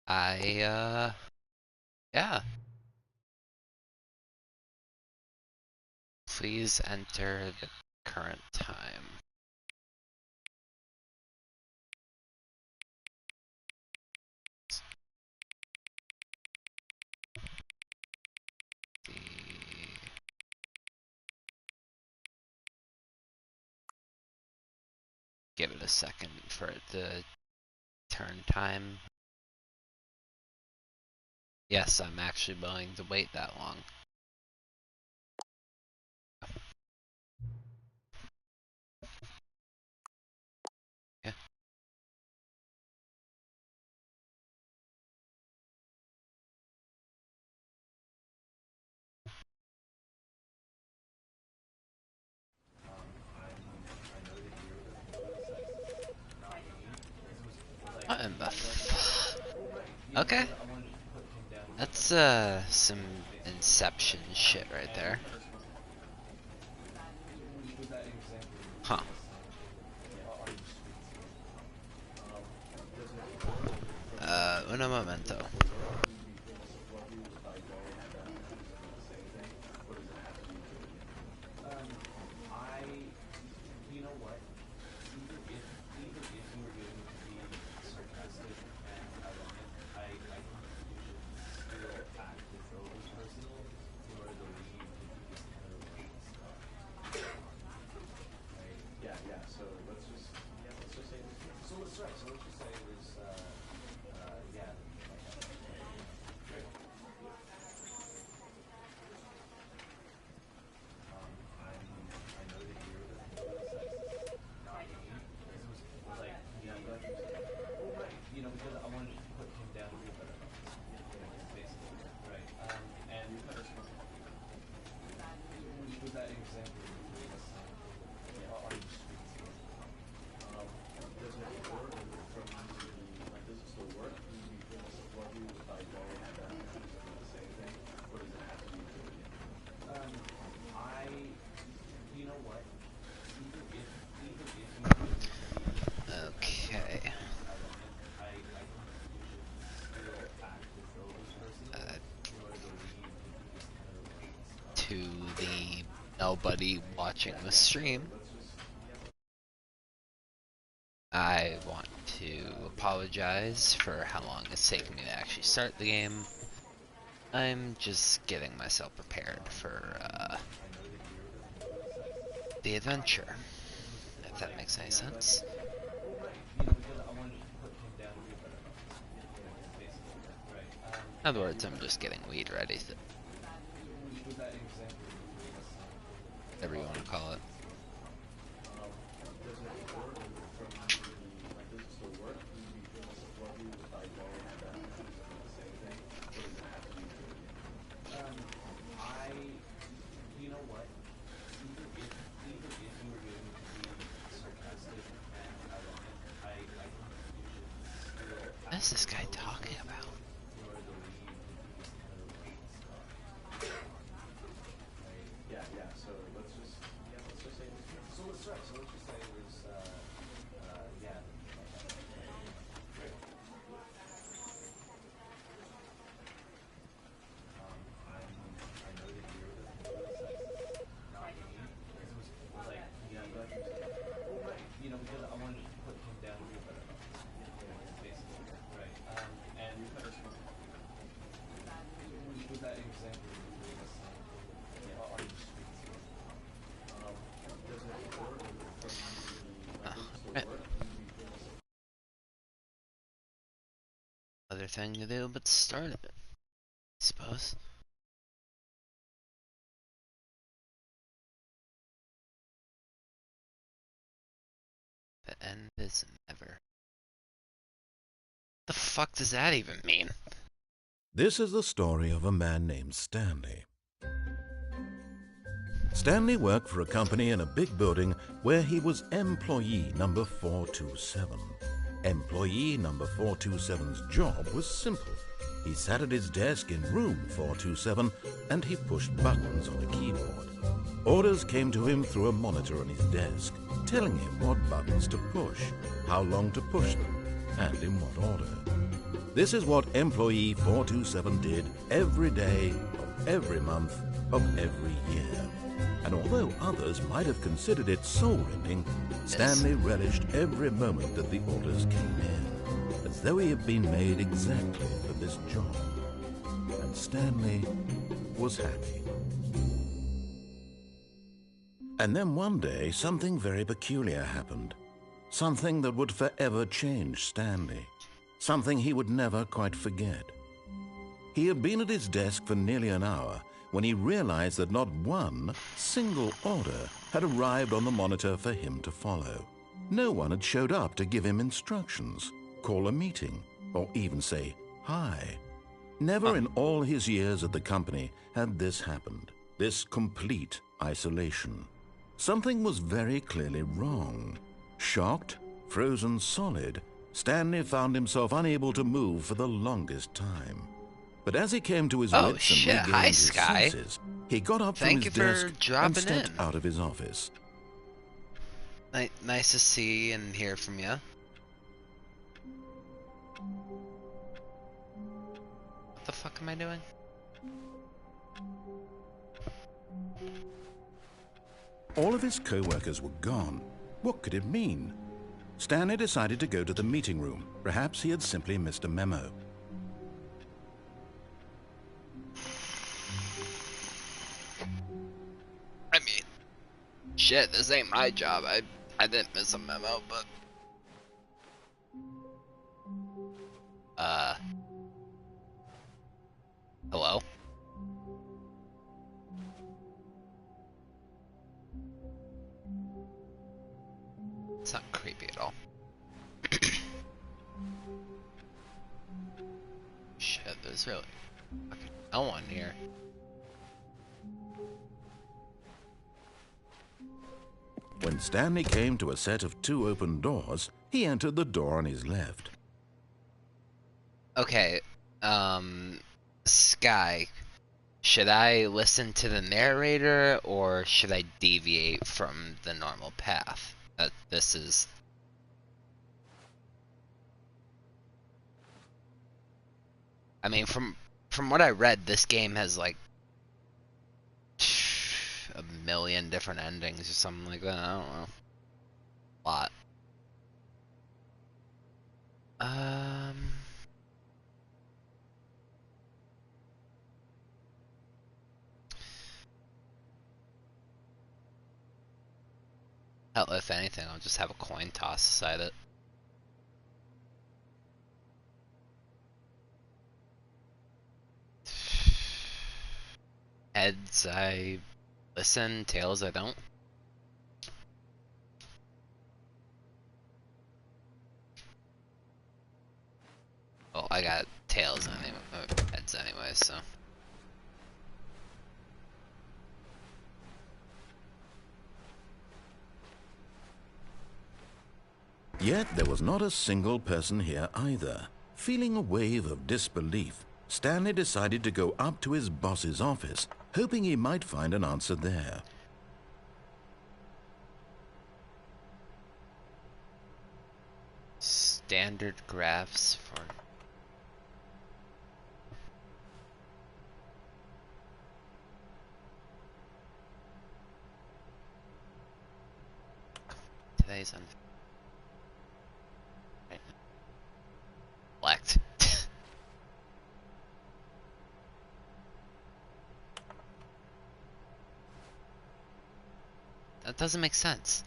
Yeah. Please enter the current time. Give it a second for it to turn time. Yes, I'm actually willing to wait that long. Yeah. What in the Okay. That's some Inception shit right there. Huh. Un momento. Okay. To the nobody watching the stream, I want to apologize for how long it's taken me to actually start the game. I'm just getting myself prepared for the adventure, if that makes any sense. In other words, I'm just getting weed ready. Whatever you want to call it. What is this guy talking about? Other thing to do but start it, I suppose. The end is never. The fuck does that even mean? This is the story of a man named Stanley. Stanley worked for a company in a big building where he was employee number 427. Employee number 427's job was simple. He sat at his desk in room 427 and he pushed buttons on a keyboard. Orders came to him through a monitor on his desk, telling him what buttons to push, how long to push them, and in what order. This is what employee 427 did every day of every month of every year. And although others might have considered it soul-rending, Stanley relished every moment that the orders came in, as though he had been made exactly for this job. And Stanley was happy. And then one day, something very peculiar happened. Something that would forever change Stanley. Something he would never quite forget. He had been at his desk for nearly an hour when he realized that not one single order had arrived on the monitor for him to follow. No one had showed up to give him instructions, call a meeting, or even say hi. Never in all his years at the company had this happened, this complete isolation. Something was very clearly wrong. Shocked, frozen solid, Stanley found himself unable to move for the longest time. But as he came to his wits and regained Hi, his Sky. senses, he got up from Thank his you for desk and dropping stepped in. out of his office. Nice to see and hear from you. What the fuck am I doing? All of his co-workers were gone. What could it mean? Stanley decided to go to the meeting room. Perhaps he had simply missed a memo. I mean, shit, this ain't my job. I didn't miss a memo, but... Hello? It's not creepy at all. Shit, there's really fucking no one here. When Stanley came to a set of 2 open doors, he entered the door on his left. Okay, Sky, should I listen to the narrator or should I deviate from the normal path? This is... I mean, from what I read, this game has like a million different endings or something like that. I don't know. A lot. Hell, if anything, I'll just have a coin toss beside it. Heads, I listen. Tails, I don't. Well, I got tails anyway, heads anyway, so. Yet there was not a single person here either. Feeling a wave of disbelief, Stanley decided to go up to his boss's office, hoping he might find an answer there. Standard graphs for... Today's on... Right. Select. That doesn't make sense.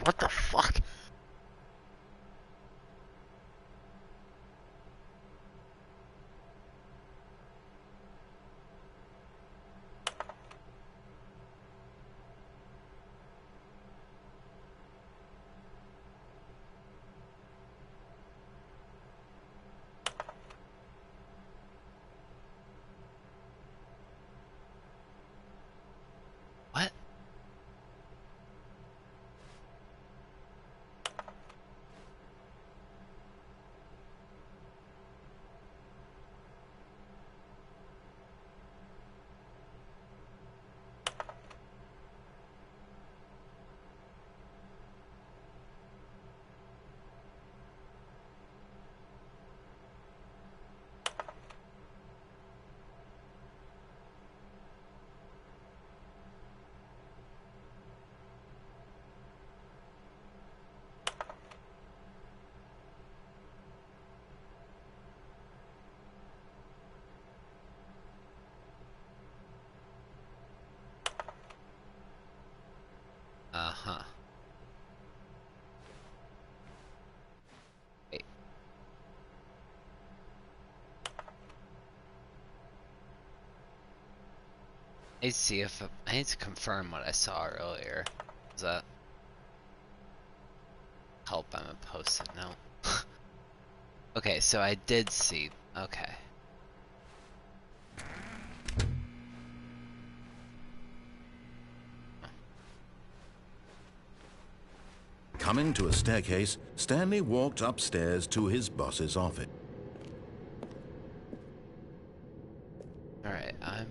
What the fuck? I need to see if I need to confirm what I saw earlier. Does that help? I'm a post-it note. Okay, so I did see. Okay. Coming to a staircase, Stanley walked upstairs to his boss's office. Alright, I'm...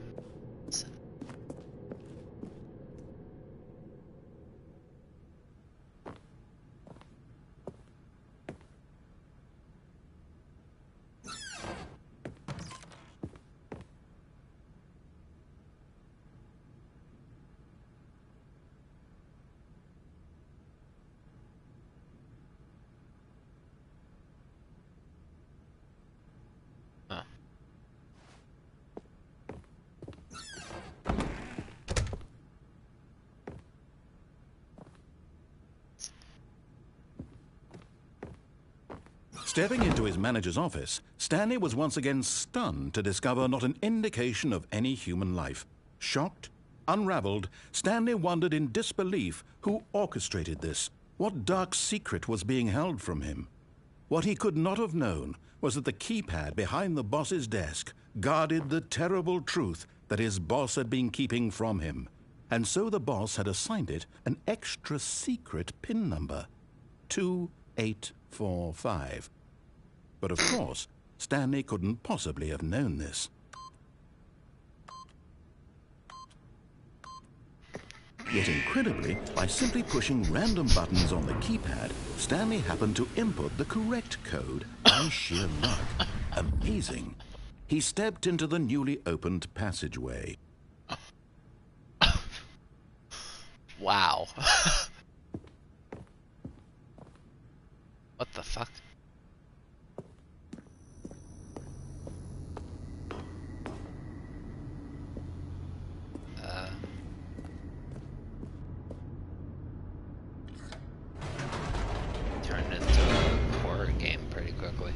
Oh. Stepping into his manager's office, Stanley was once again stunned to discover not an indication of any human life. Shocked, unraveled, Stanley wondered in disbelief who orchestrated this. What dark secret was being held from him? What he could not have known was that the keypad behind the boss's desk guarded the terrible truth that his boss had been keeping from him. And so the boss had assigned it an extra secret PIN number, 2845. But of course, Stanley couldn't possibly have known this. Yet incredibly, by simply pushing random buttons on the keypad, Stanley happened to input the correct code by sheer luck. Amazing. He stepped into the newly opened passageway. Wow. What the fuck? Turned into a horror game pretty quickly.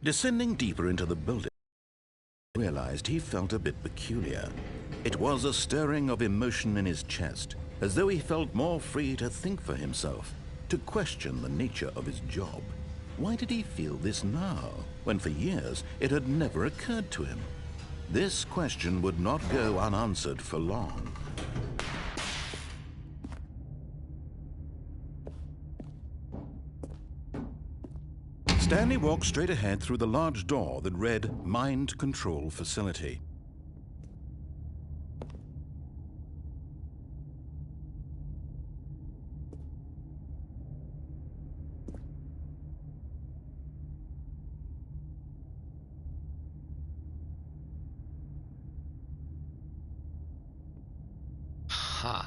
Descending deeper into the building, he realized he felt a bit peculiar. It was a stirring of emotion in his chest, as though he felt more free to think for himself, to question the nature of his job. Why did he feel this now, when for years it had never occurred to him? This question would not go unanswered for long. Stanley walked straight ahead through the large door that read Mind Control Facility. Huh.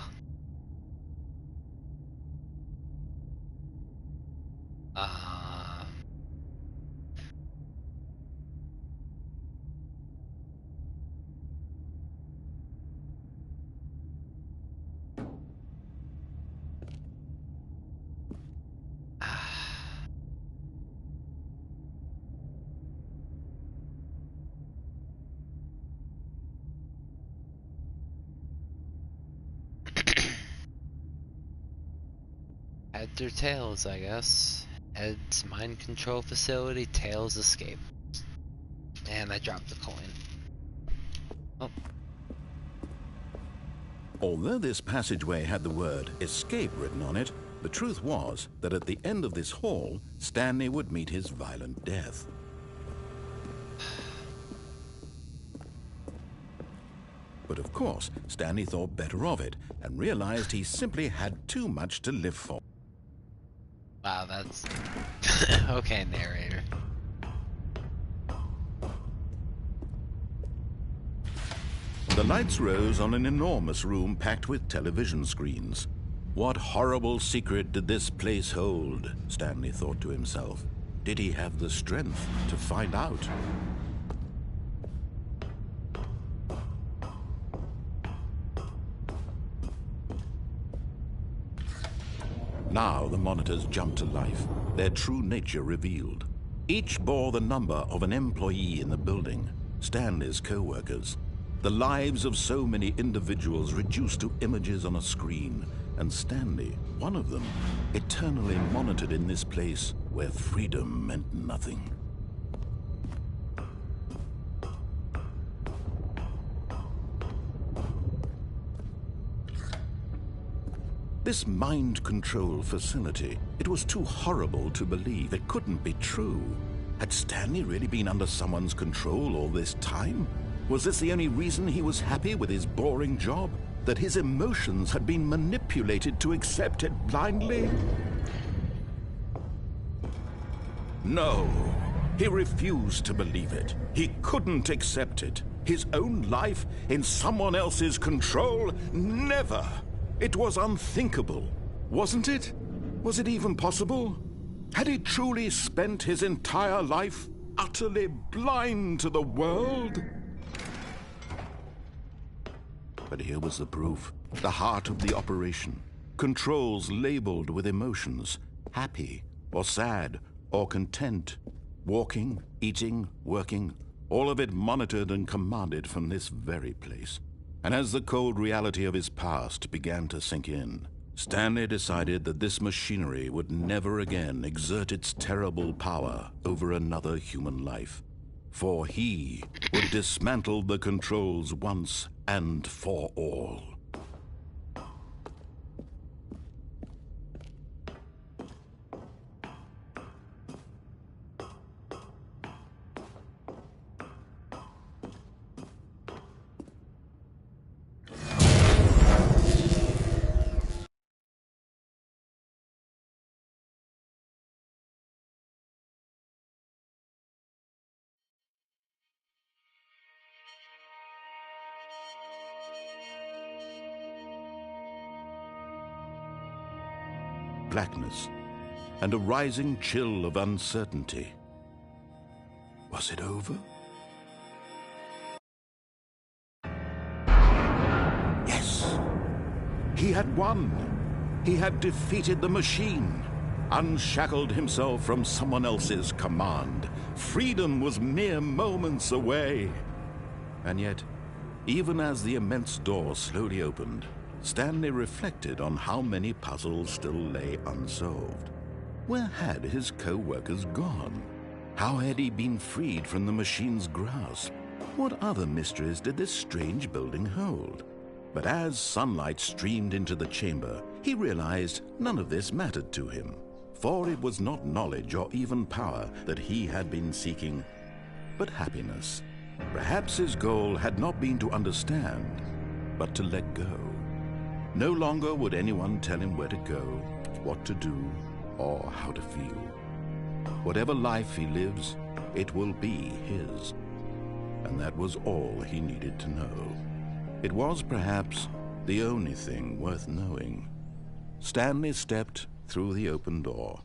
Heads or tails, I guess. Heads, mind control facility, tails, escape. And I dropped the coin. Oh. Although this passageway had the word escape written on it, the truth was that at the end of this hall, Stanley would meet his violent death. But of course, Stanley thought better of it and realized he simply had too much to live for. Wow, that's... Okay, narrator. The lights rose on an enormous room packed with television screens. What horrible secret did this place hold? Stanley thought to himself. Did he have the strength to find out? Now the monitors jumped to life, their true nature revealed. Each bore the number of an employee in the building, Stanley's co-workers. The lives of so many individuals reduced to images on a screen, and Stanley, one of them, eternally monitored in this place where freedom meant nothing. This mind control facility, it was too horrible to believe. It couldn't be true. Had Stanley really been under someone's control all this time? Was this the only reason he was happy with his boring job? That his emotions had been manipulated to accept it blindly? No, he refused to believe it. He couldn't accept it. His own life in someone else's control? Never! It was unthinkable, wasn't it? Was it even possible? Had he truly spent his entire life utterly blind to the world? But here was the proof, the heart of the operation. Controls labeled with emotions, happy or sad or content. Walking, eating, working, all of it monitored and commanded from this very place. And as the cold reality of his past began to sink in, Stanley decided that this machinery would never again exert its terrible power over another human life. For he would dismantle the controls once and for all. Blackness, and a rising chill of uncertainty. Was it over? Yes! He had won! He had defeated the machine, unshackled himself from someone else's command. Freedom was mere moments away. And yet, even as the immense door slowly opened, Stanley reflected on how many puzzles still lay unsolved. Where had his co-workers gone? How had he been freed from the machine's grasp? What other mysteries did this strange building hold? But as sunlight streamed into the chamber, he realized none of this mattered to him, for it was not knowledge or even power that he had been seeking, but happiness. Perhaps his goal had not been to understand, but to let go. No longer would anyone tell him where to go, what to do, or how to feel. Whatever life he lives, it will be his. And that was all he needed to know. It was perhaps the only thing worth knowing. Stanley stepped through the open door.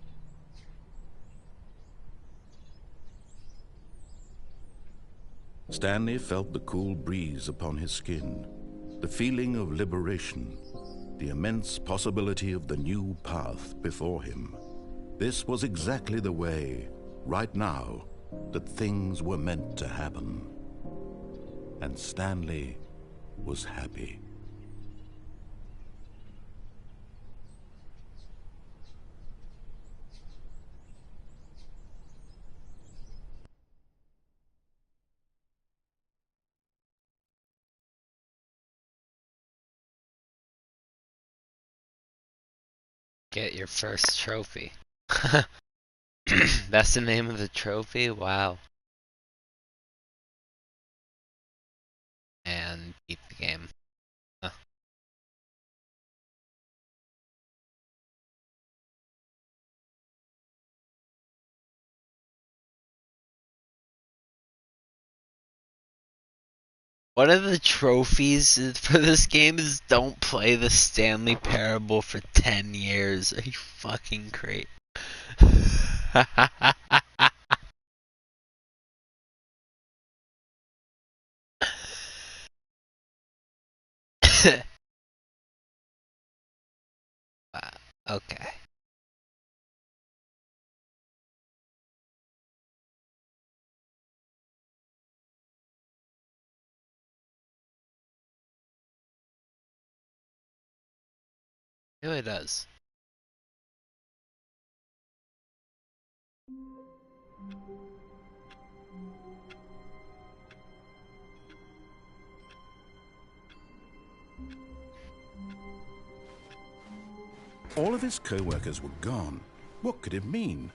Stanley felt the cool breeze upon his skin, the feeling of liberation, the immense possibility of the new path before him. This was exactly the way, right now, that things were meant to happen. And Stanley was happy. Get your first trophy. That's the name of the trophy? Wow. And beat the game. Huh. One of the trophies for this game is don't play the Stanley Parable for 10 years. Are you fucking great? Wow. Okay. It really does. All of his co-workers were gone. What could it mean?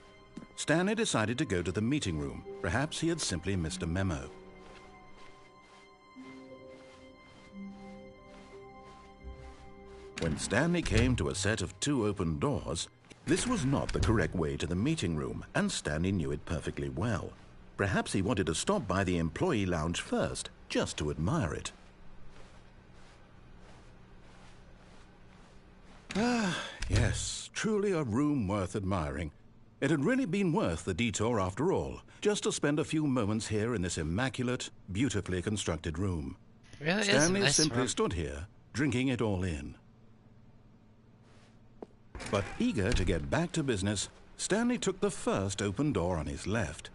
Stanley decided to go to the meeting room. Perhaps he had simply missed a memo. When Stanley came to a set of 2 open doors, this was not the correct way to the meeting room, and Stanley knew it perfectly well. Perhaps he wanted to stop by the employee lounge first, just to admire it. Ah, yes, truly a room worth admiring. It had really been worth the detour after all, just to spend a few moments here in this immaculate, beautifully constructed room. It really is a Stanley nice simply room. stood here, drinking it all in. But eager to get back to business, Stanley took the first open door on his left.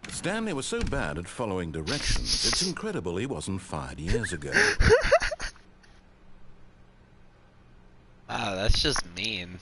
Stanley was so bad at following directions, it's incredible he wasn't fired years ago. Wow, that's just mean.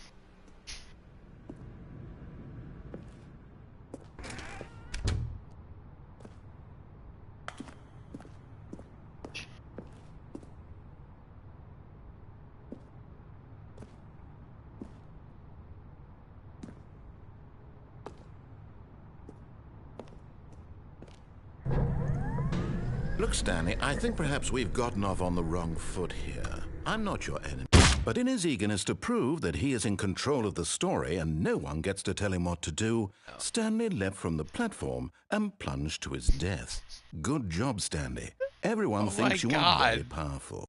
Look, Stanley, I think perhaps we've gotten off on the wrong foot here. I'm not your enemy. But in his eagerness to prove that he is in control of the story and no one gets to tell him what to do, Stanley leapt from the platform and plunged to his death. Good job, Stanley. Everyone thinks you are very powerful.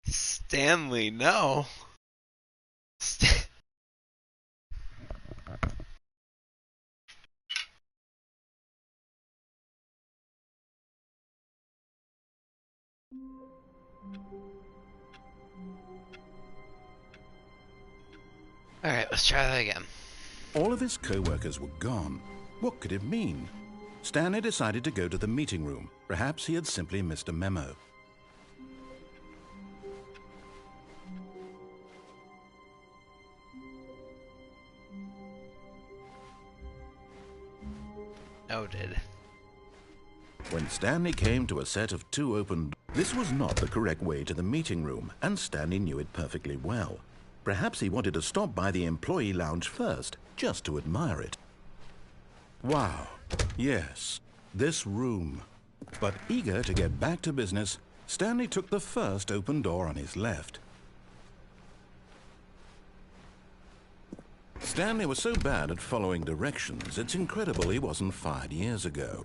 Stanley, no. Alright, let's try that again. All of his co-workers were gone. What could it mean? Stanley decided to go to the meeting room. Perhaps he had simply missed a memo. Noted. When Stanley came to a set of 2 open doors, this was not the correct way to the meeting room, and Stanley knew it perfectly well. Perhaps he wanted to stop by the employee lounge first, just to admire it. Wow, yes, this room. But eager to get back to business, Stanley took the first open door on his left. Stanley was so bad at following directions, it's incredible he wasn't fired years ago.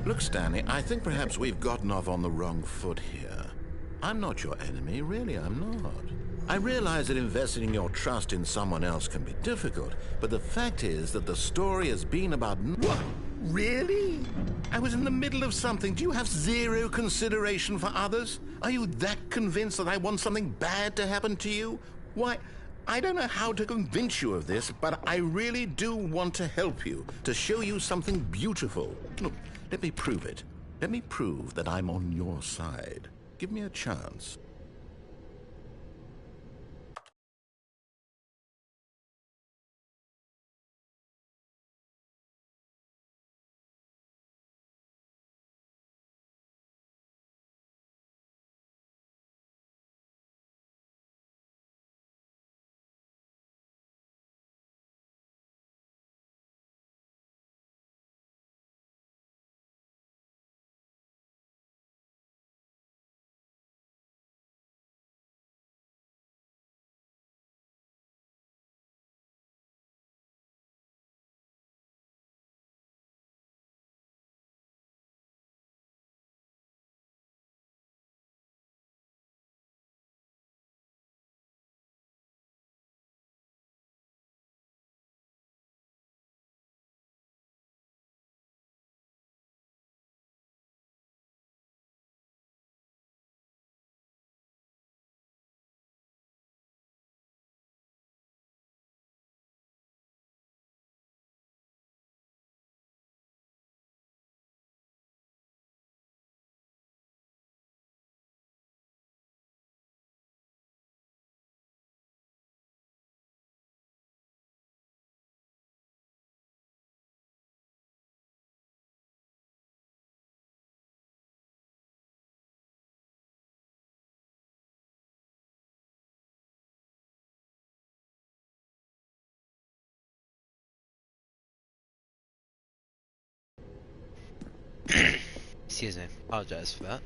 Look, Stanley, I think perhaps we've gotten off on the wrong foot here. I'm not your enemy, really, I'm not. I realize that investing your trust in someone else can be difficult, but the fact is that the story has been about... What? Really? I was in the middle of something. Do you have zero consideration for others? Are you that convinced that I want something bad to happen to you? Why, I don't know how to convince you of this, but I really do want to help you, to show you something beautiful. Look, let me prove it. Let me prove that I'm on your side. Give me a chance. Excuse me. Apologize for that.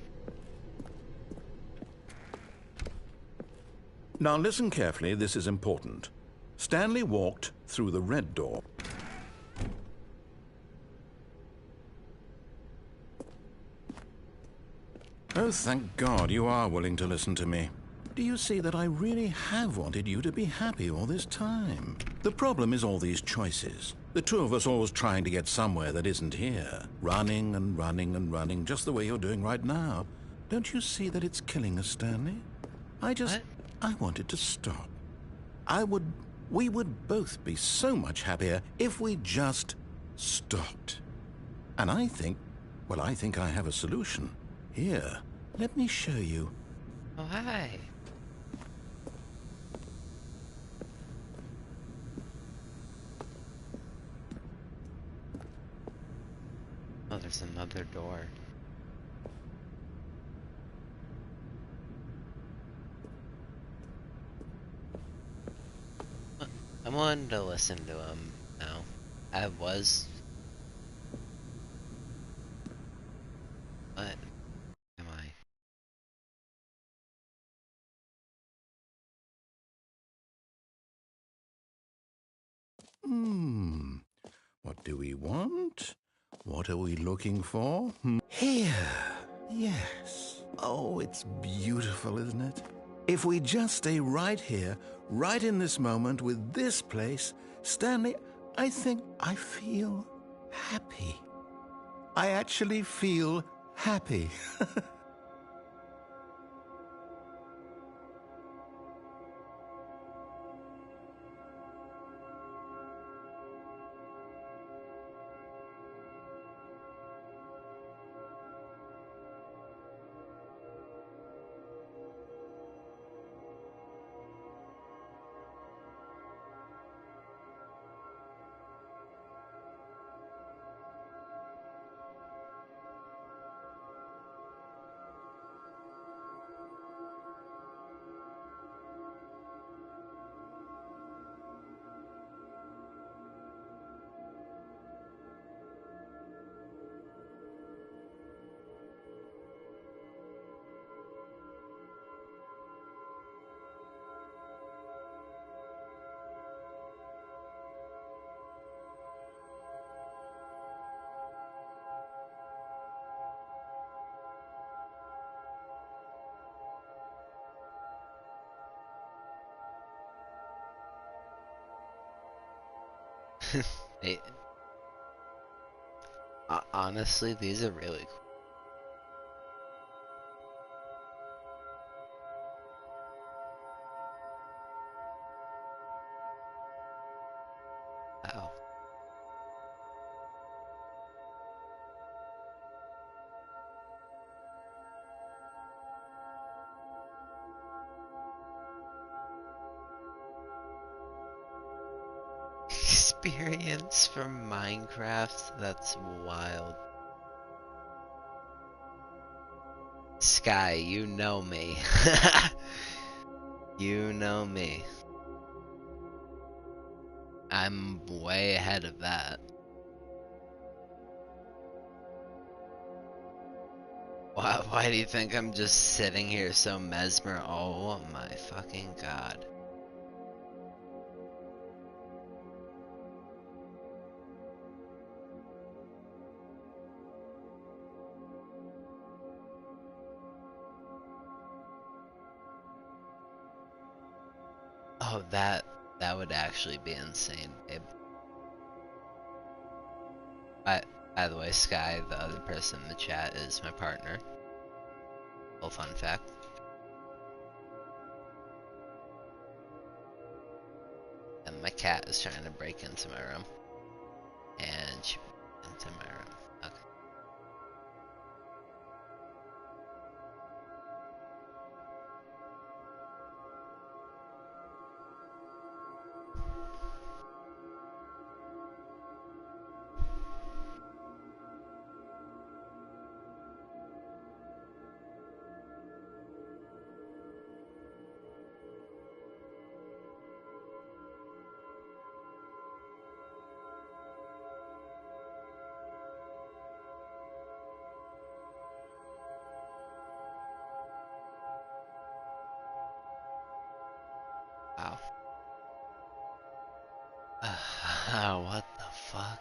Now listen carefully, this is important. Stanley walked through the red door. Oh, thank God you are willing to listen to me. Do you see that I really have wanted you to be happy all this time? The problem is all these choices. The two of us always trying to get somewhere that isn't here. Running and running and running, just the way you're doing right now. Don't you see that it's killing us, Stanley? What? I wanted to stop. We would both be so much happier if we just stopped. And I think I have a solution. Here, let me show you. Oh, hi. Oh, there's another door. I wanted to listen to him now. I was. What am I? What do we want? What are we looking for? Here. Yes. Oh, it's beautiful, isn't it? If we just stay right here, right in this moment with this place, Stanley, I think I feel happy. I actually feel happy. They, honestly, these are really cool. Wow. Experience from Minecraft? That's wild. Sky, you know me. You know me. I'm way ahead of that. Why do you think I'm just sitting here so mesmer? Oh my fucking god. Oh, that would actually be insane, babe. By the way, Sky, the other person in the chat, is my partner. Little fun fact. And my cat is trying to break into my room. And she into my room. Okay. Wow. What the fuck?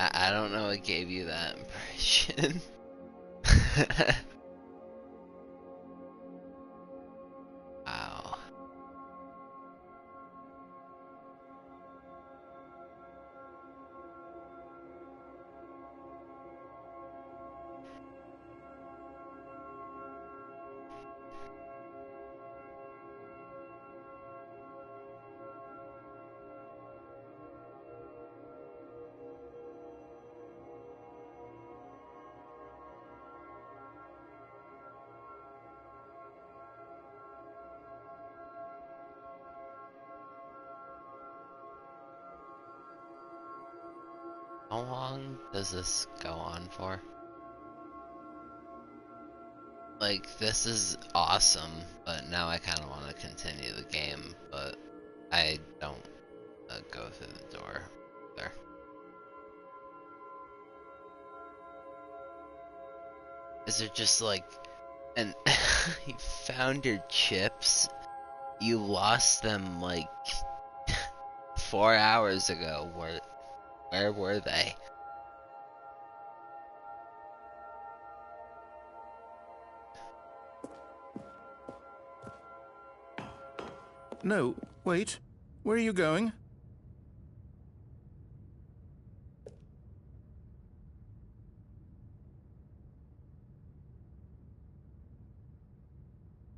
I don't know what gave you that impression. Wow. How long does this go on for? Like, this is awesome, but now I kind of want to continue the game, but I don't go through the door there. Is it just like, and you found your chips? You lost them like 4 hours ago. Where were they? No, wait. Where are you going?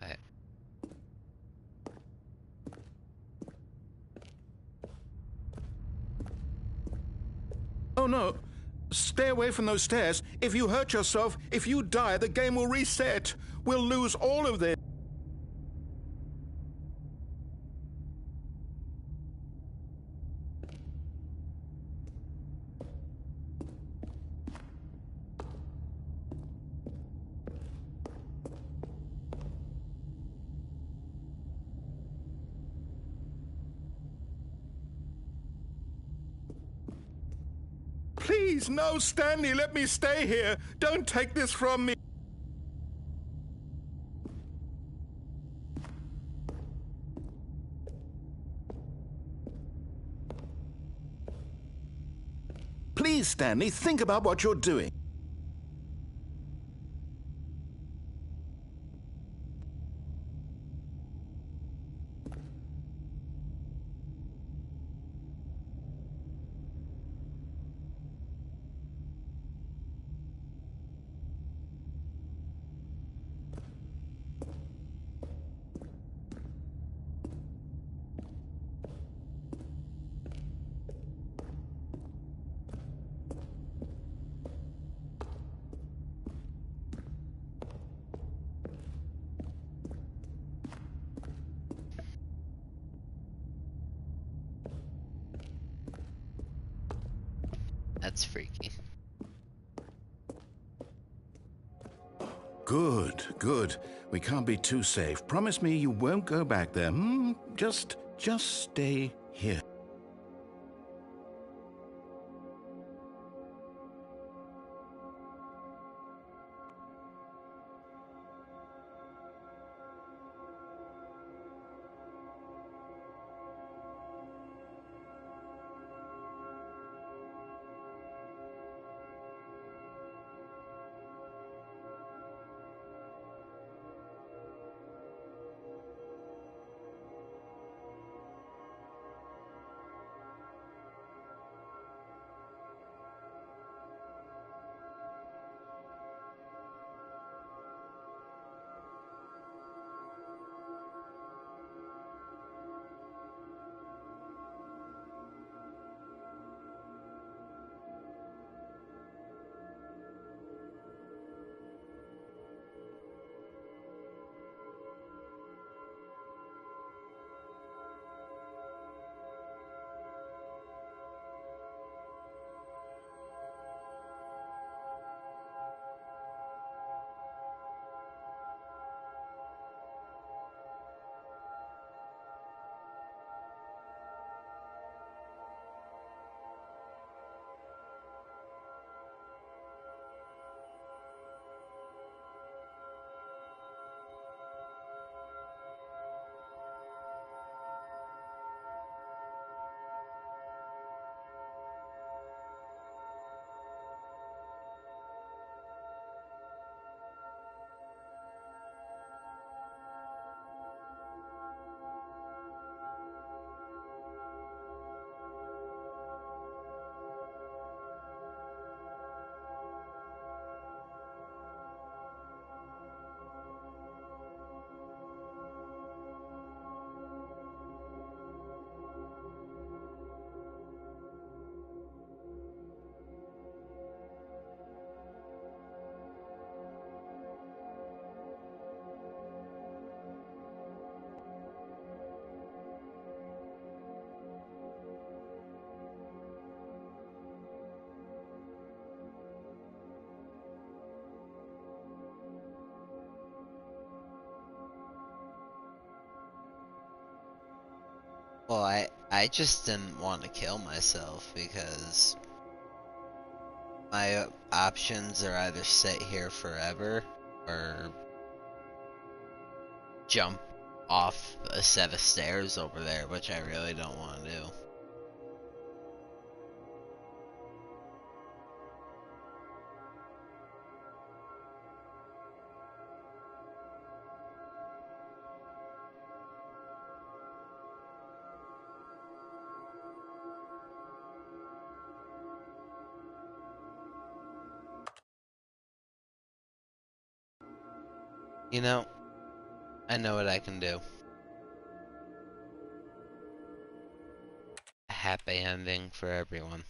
I, Oh no. Stay away from those stairs. If you hurt yourself, if you die, the game will reset. We'll lose all of this. Please, no, Stanley, let me stay here. Don't take this from me. Please, Stanley, think about what you're doing. that's freaky. Good, good. We can't be too safe. Promise me you won't go back there. Just stay here. Well, I just didn't want to kill myself because my options are either sit here forever or jump off a set of stairs over there, which I really don't want to do. You know, I know what I can do. A happy ending for everyone.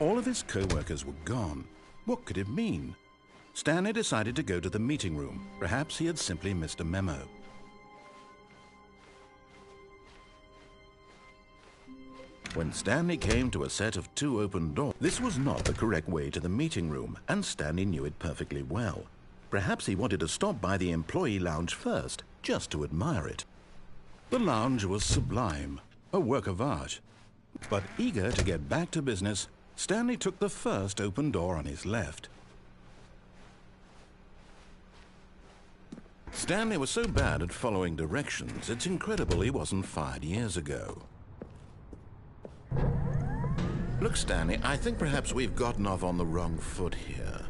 All of his co-workers were gone. What could it mean? Stanley decided to go to the meeting room. Perhaps he had simply missed a memo. When Stanley came to a set of 2 open doors, this was not the correct way to the meeting room, and Stanley knew it perfectly well. Perhaps he wanted to stop by the employee lounge first, just to admire it. The lounge was sublime, a work of art. But eager to get back to business, Stanley took the first open door on his left. Stanley was so bad at following directions, it's incredible he wasn't fired years ago. Look, Stanley, I think perhaps we've gotten off on the wrong foot here.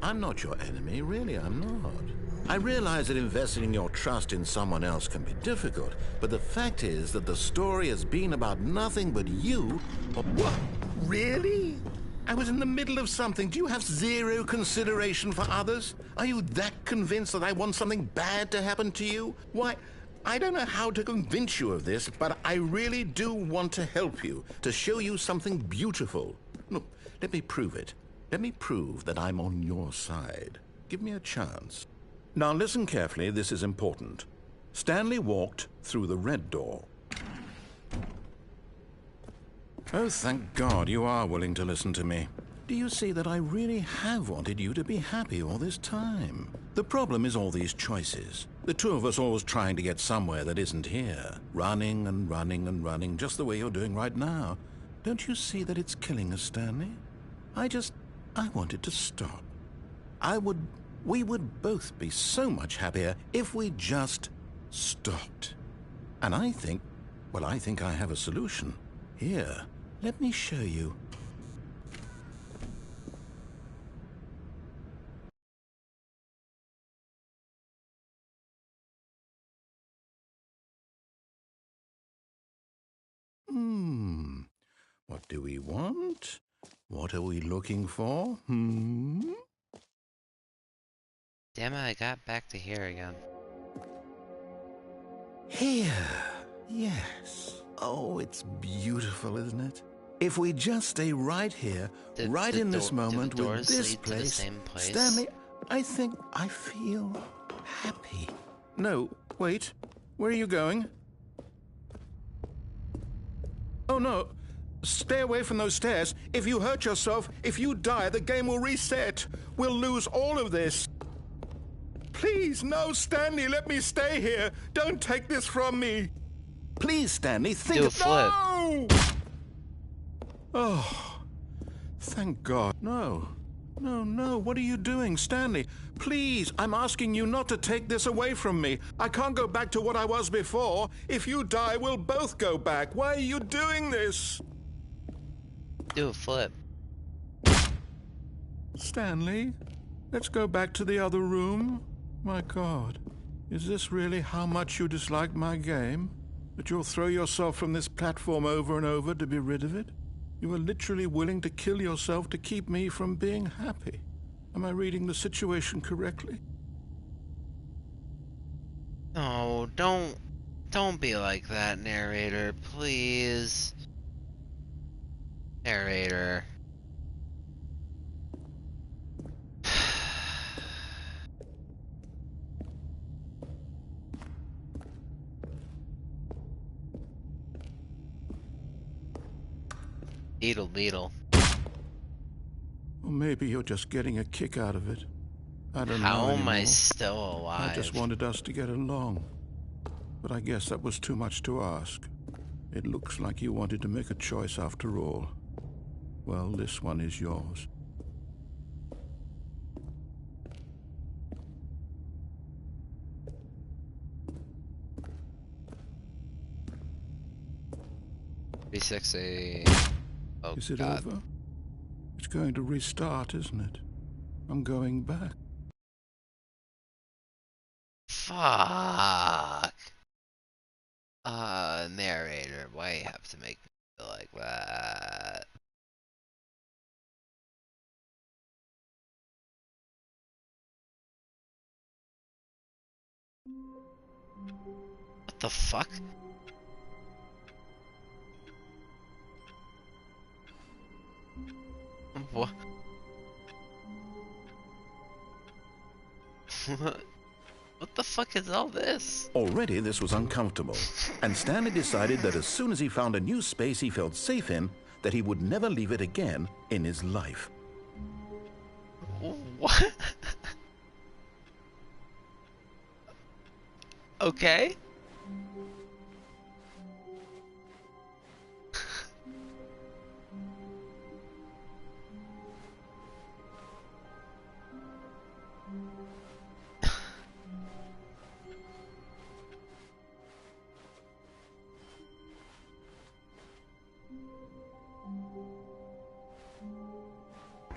I'm not your enemy, really, I'm not. I realize that investing your trust in someone else can be difficult, but the fact is that the story has been about nothing but you. What? Really? I was in the middle of something. Do you have zero consideration for others? Are you that convinced that I want something bad to happen to you? Why, I don't know how to convince you of this, but I really do want to help you, to show you something beautiful. Look, let me prove it. Let me prove that I'm on your side. Give me a chance. Now listen carefully, this is important. Stanley walked through the red door. Oh, thank God you are willing to listen to me. Do you see that I really have wanted you to be happy all this time? The problem is all these choices. The two of us always trying to get somewhere that isn't here. Running and running and running, just the way you're doing right now. Don't you see that it's killing us, Stanley? I wanted to stop. We would both be so much happier if we just stopped. And I think I have a solution. Here, let me show you. What do we want? What are we looking for? Damn it, I got back to here again. Here. Yes. Oh, it's beautiful, isn't it? If we just stay right here, right in this moment with this place, Stanley, I think I feel happy. No, wait. Where are you going? Oh, no. Stay away from those stairs. If you hurt yourself, if you die, the game will reset. We'll lose all of this. Please, no, Stanley, let me stay here. Don't take this from me. Please, Stanley, think Do a of... flip. No! Oh, thank God. No. No, what are you doing, Stanley? Please, I'm asking you not to take this away from me. I can't go back to what I was before. If you die, we'll both go back. Why are you doing this? Do a flip. Stanley, let's go back to the other room. My God, is this really how much you dislike my game? That you'll throw yourself from this platform over and over to be rid of it? You are literally willing to kill yourself to keep me from being happy. Am I reading the situation correctly? No, don't be like that, narrator, please. Narrator. Beetle beetle. Or maybe you're just getting a kick out of it. I don't know How am anymore. I still I just alive? wanted us to get along. But I guess that was too much to ask. It looks like you wanted to make a choice after all. Well, this one is yours. B60. Oh, Is it God. over? It's going to restart, isn't it? I'm going back. Fuck. Narrator, why you have to make me feel like that? What the fuck? What? What the fuck is all this? Already this was uncomfortable, and Stanley decided that as soon as he found a new space he felt safe in, that he would never leave it again in his life. What? Okay.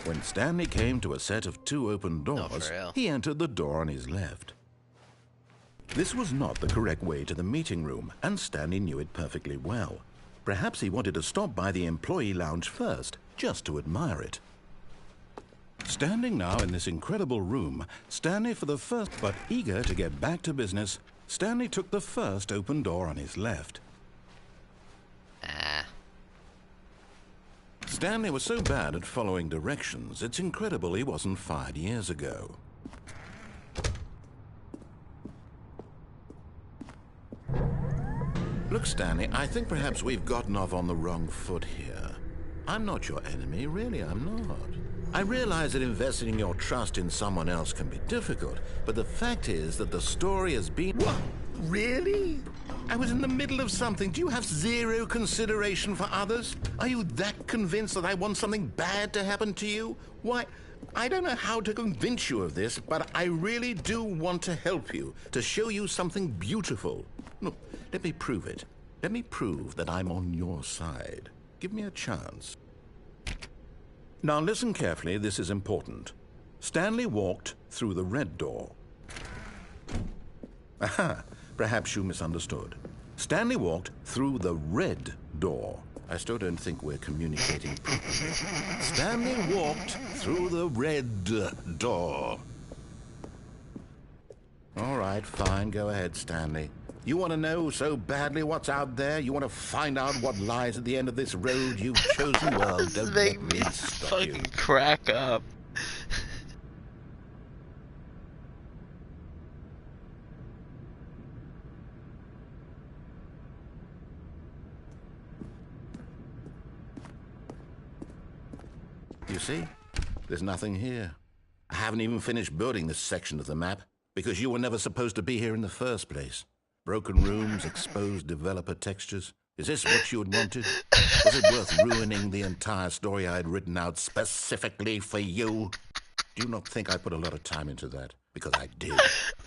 When Stanley came to a set of 2 open doors, for real. he entered the door on his left. This was not the correct way to the meeting room, and Stanley knew it perfectly well. Perhaps he wanted to stop by the employee lounge first, just to admire it. Standing now in this incredible room, Stanley for the first, but eager to get back to business, Stanley took the first open door on his left. Ah. Stanley was so bad at following directions, it's incredible he wasn't fired years ago. Look, Stanley, I think perhaps we've gotten off on the wrong foot here. I'm not your enemy, really, I'm not. I realize that investing your trust in someone else can be difficult, but the fact is that the story has been... What? Really? I was in the middle of something. Do you have zero consideration for others? Are you that convinced that I want something bad to happen to you? Why, I don't know how to convince you of this, but I really do want to help you, to show you something beautiful. Look, let me prove it. Let me prove that I'm on your side. Give me a chance. Now listen carefully, this is important. Stanley walked through the red door. Aha, perhaps you misunderstood. Stanley walked through the red door. I still don't think we're communicating properly. Stanley walked through the red door. All right, fine, go ahead, Stanley. You want to know so badly what's out there? You want to find out what lies at the end of this road you've chosen? Well, This don't make let me me stop you. fucking crack up. You see? There's nothing here. I haven't even finished building this section of the map because you were never supposed to be here in the first place. Broken rooms, exposed developer textures. Is this what you had wanted? Was it worth ruining the entire story I had written out specifically for you? Do you not think I put a lot of time into that? Because I did.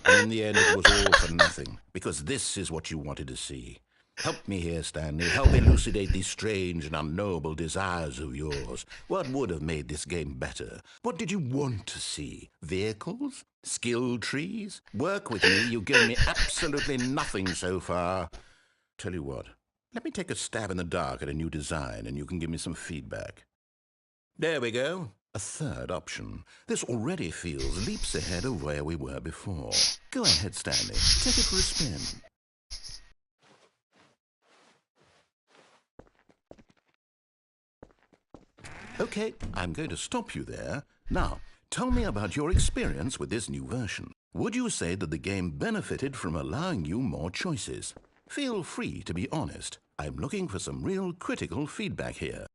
And in the end, it was all for nothing. Because this is what you wanted to see. Help me here, Stanley. Help elucidate these strange and unknowable desires of yours. What would have made this game better? What did you want to see? Vehicles? Skill trees? Work with me. You've given me absolutely nothing so far. Tell you what. Let me take a stab in the dark at a new design, and you can give me some feedback. There we go. A third option. This already feels leaps ahead of where we were before. Go ahead, Stanley. Take it for a spin. Okay, I'm going to stop you there. Now, tell me about your experience with this new version. Would you say that the game benefited from allowing you more choices? Feel free to be honest. I'm looking for some real critical feedback here.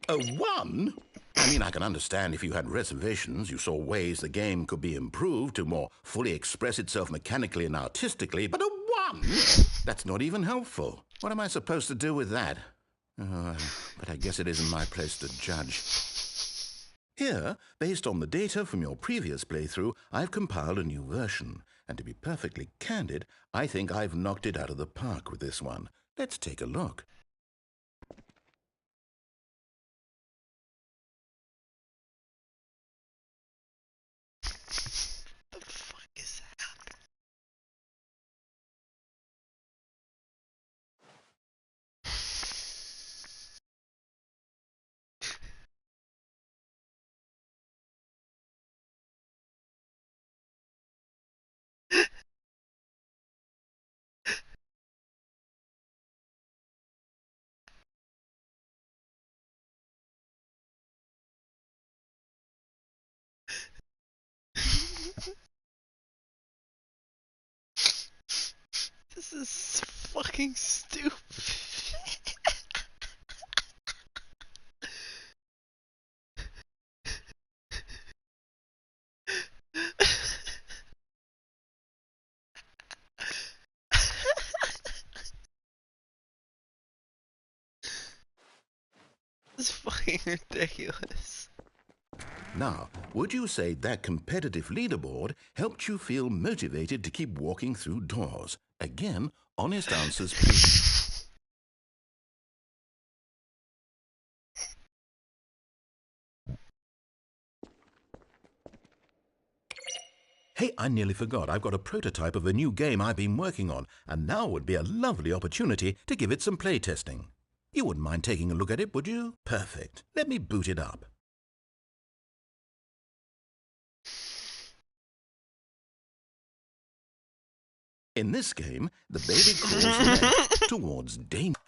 A 1? I mean, I can understand if you had reservations, you saw ways the game could be improved to more fully express itself mechanically and artistically, but a 1? That's not even helpful. What am I supposed to do with that? But I guess it isn't my place to judge. Here, based on the data from your previous playthrough, I've compiled a new version. And to be perfectly candid, I think I've knocked it out of the park with this one. Let's take a look. The fuck is that? This is fucking stupid. This is fucking ridiculous. Now, would you say that competitive leaderboard helped you feel motivated to keep walking through doors? Again, honest answers, please. Hey, I nearly forgot. I've got a prototype of a new game I've been working on, and now would be a lovely opportunity to give it some playtesting. You wouldn't mind taking a look at it, would you? Perfect. Let me boot it up. In this game, the baby crawls left towards danger.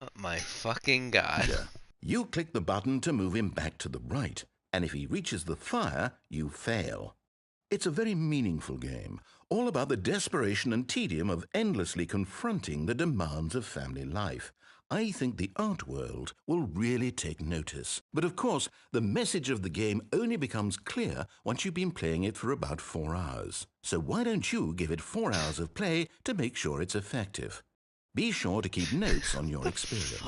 Oh my fucking god. You click the button to move him back to the right, and if he reaches the fire, you fail. It's a very meaningful game, all about the desperation and tedium of endlessly confronting the demands of family life. I think the art world will really take notice. But of course, the message of the game only becomes clear once you've been playing it for about 4 hours. So why don't you give it 4 hours of play to make sure it's effective? Be sure to keep notes on your experience.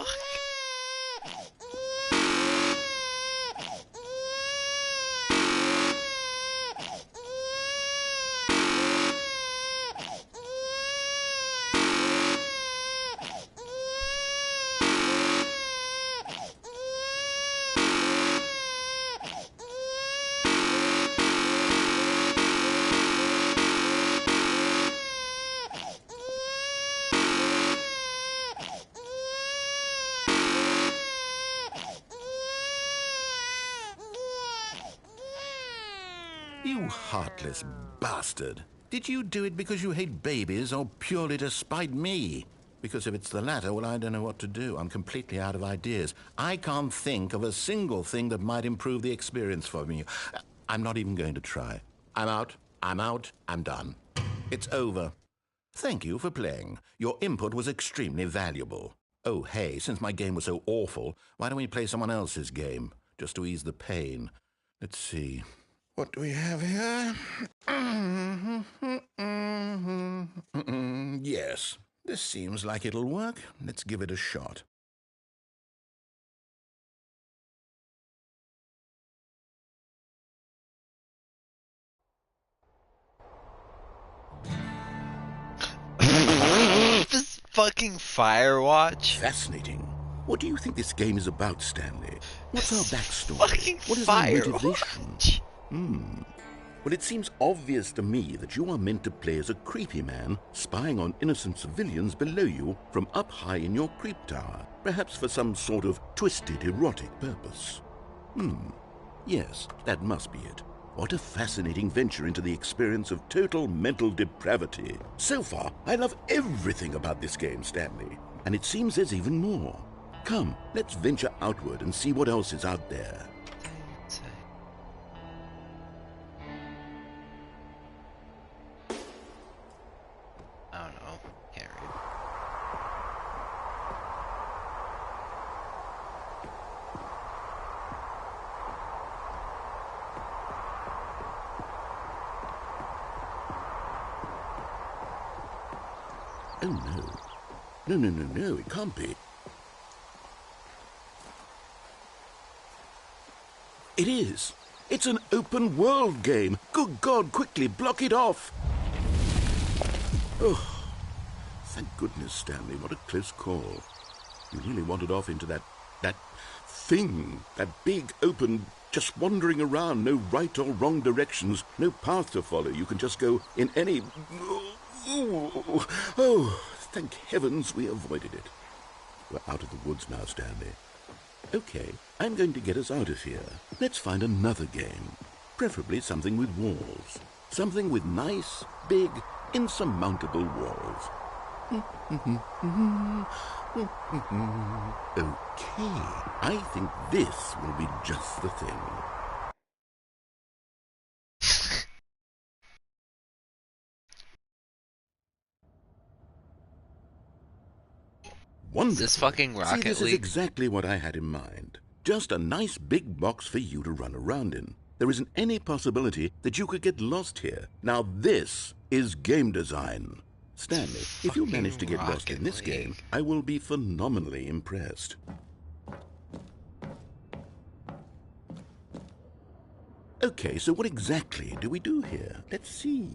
You heartless bastard. Did you do it because you hate babies or purely to spite me? Because if it's the latter, well, I don't know what to do. I'm completely out of ideas. I can't think of a single thing that might improve the experience for me. I'm not even going to try. I'm out. I'm done. It's over. Thank you for playing. Your input was extremely valuable. Oh, hey, since my game was so awful, why don't we play someone else's game? Just to ease the pain. Let's see. What do we have here? Yes, this seems like it'll work. Let's give it a shot. This fucking Firewatch. Fascinating. What do you think this game is about, Stanley? What's our backstory? Fucking What is our Firewatch. motivation? Well, it seems obvious to me that you are meant to play as a creepy man spying on innocent civilians below you from up high in your creep tower, perhaps for some sort of twisted erotic purpose. Yes, that must be it. What a fascinating venture into the experience of total mental depravity. So far, I love everything about this game, Stanley, and it seems there's even more. Come, let's venture outward and see what else is out there. Oh, no. No, no, no, no, it can't be. It is. It's an open world game. Good God, quickly, block it off. Oh, thank goodness, Stanley. What a close call. You really wandered off into that thing, that big, open, just wandering around, no right or wrong directions, no path to follow. You can just go in any... Oh, thank heavens we avoided it. We're out of the woods now, Stanley. Okay, I'm going to get us out of here. Let's find another game. Preferably something with walls. Something with nice, big, insurmountable walls. Okay, I think this will be just the thing. Wonderful. Is this fucking Rocket See, this League? is exactly what I had in mind. Just a nice big box for you to run around in. There isn't any possibility that you could get lost here. Now this is game design. Stanley, if you manage to get lost in this game, I will be phenomenally impressed. Okay, so what exactly do we do here? Let's see.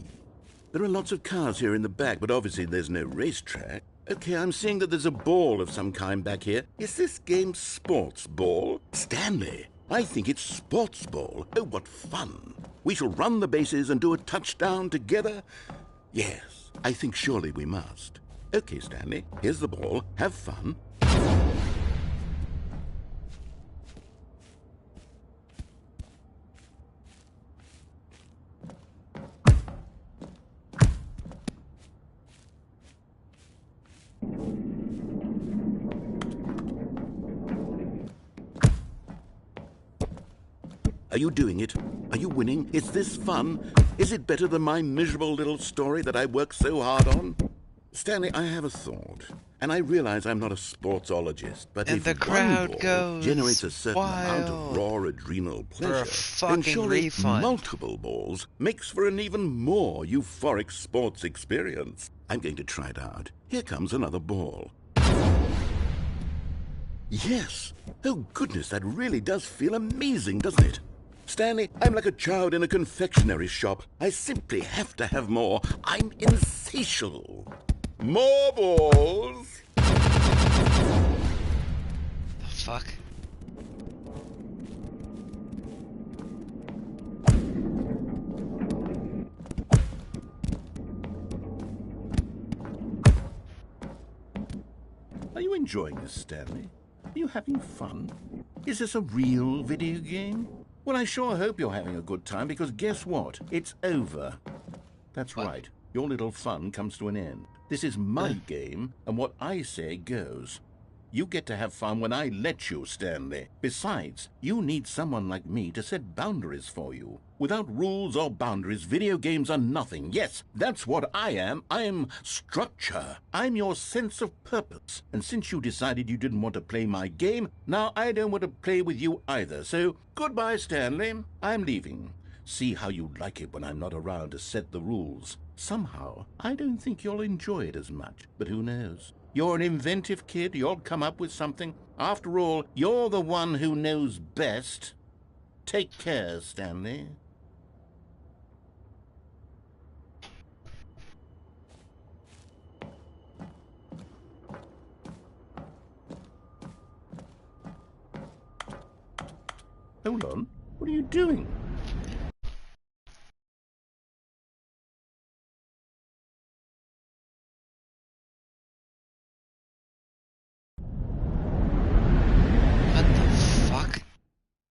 There are lots of cars here in the back, but obviously there's no racetrack. Okay, I'm seeing that there's a ball of some kind back here. Is this game sports ball? Stanley, I think it's sports ball. Oh, what fun. We shall run the bases and do a touchdown together. Yes, I think surely we must. Okay, Stanley, here's the ball. Have fun. Are you doing it? Are you winning? Is this fun? Is it better than my miserable little story that I worked so hard on? Stanley, I have a thought, and I realize I'm not a sportsologist, but And if the one crowd ball goes generates a certain amount of wild raw adrenal for a pleasure, then fucking surely refund. multiple balls makes for an even more euphoric sports experience. I'm going to try it out. Here comes another ball. Yes! Oh goodness, that really does feel amazing, doesn't it? Stanley, I'm like a child in a confectionery shop. I simply have to have more. I'm insatiable. More balls! The fuck? Are you enjoying this, Stanley? Are you having fun? Is this a real video game? Well, I sure hope you're having a good time, because guess what? It's over. That's What? right. Your little fun comes to an end. This is my game, and what I say goes. You get to have fun when I let you, Stanley. Besides, you need someone like me to set boundaries for you. Without rules or boundaries, video games are nothing. Yes, that's what I am. I'm structure. I'm your sense of purpose. And since you decided you didn't want to play my game, now I don't want to play with you either. So, goodbye, Stanley. I'm leaving. See how you like it when I'm not around to set the rules. Somehow, I don't think you'll enjoy it as much. But who knows? You're an inventive kid. You'll come up with something. After all, you're the one who knows best. Take care, Stanley. Hold on. What are you doing? What the fuck?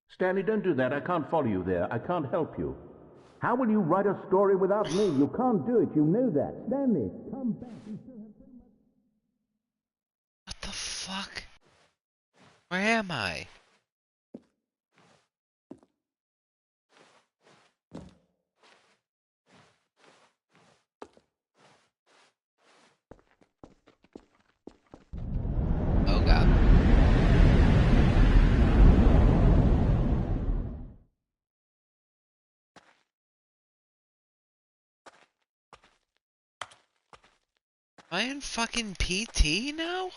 Stanley, don't do that. I can't follow you there. I can't help you. How will you write a story without me? You can't do it. You know that. Stanley, come back. You still have so much... What the fuck? Where am I? Oh god. Am I in fucking PT now?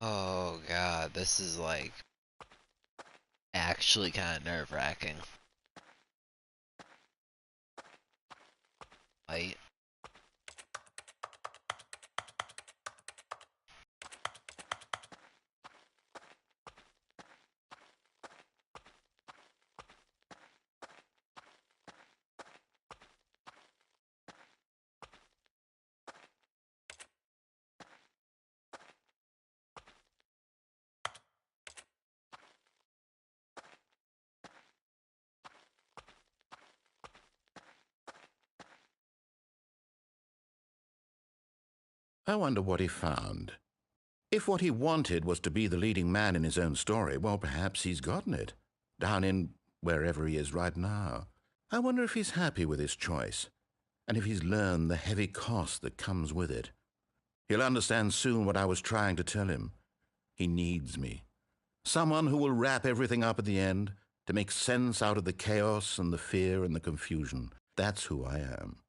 Oh god, this is like actually kind of nerve-wracking. Right? I wonder what he found. If what he wanted was to be the leading man in his own story, well, perhaps he's gotten it. Down in wherever he is right now. I wonder if he's happy with his choice, and if he's learned the heavy cost that comes with it. He'll understand soon what I was trying to tell him. He needs me. Someone who will wrap everything up at the end, to make sense out of the chaos and the fear and the confusion. That's who I am.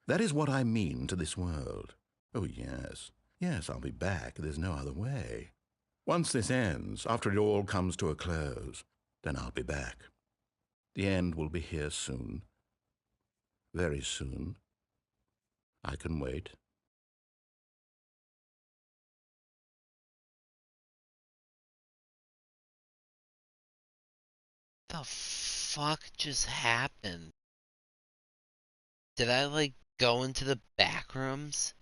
That is what I mean to this world. Oh, yes. Yes, I'll be back. There's no other way. Once this ends, after it all comes to a close, then I'll be back. The end will be here soon. Very soon. I can wait. The fuck just happened? Did I like go into the back rooms?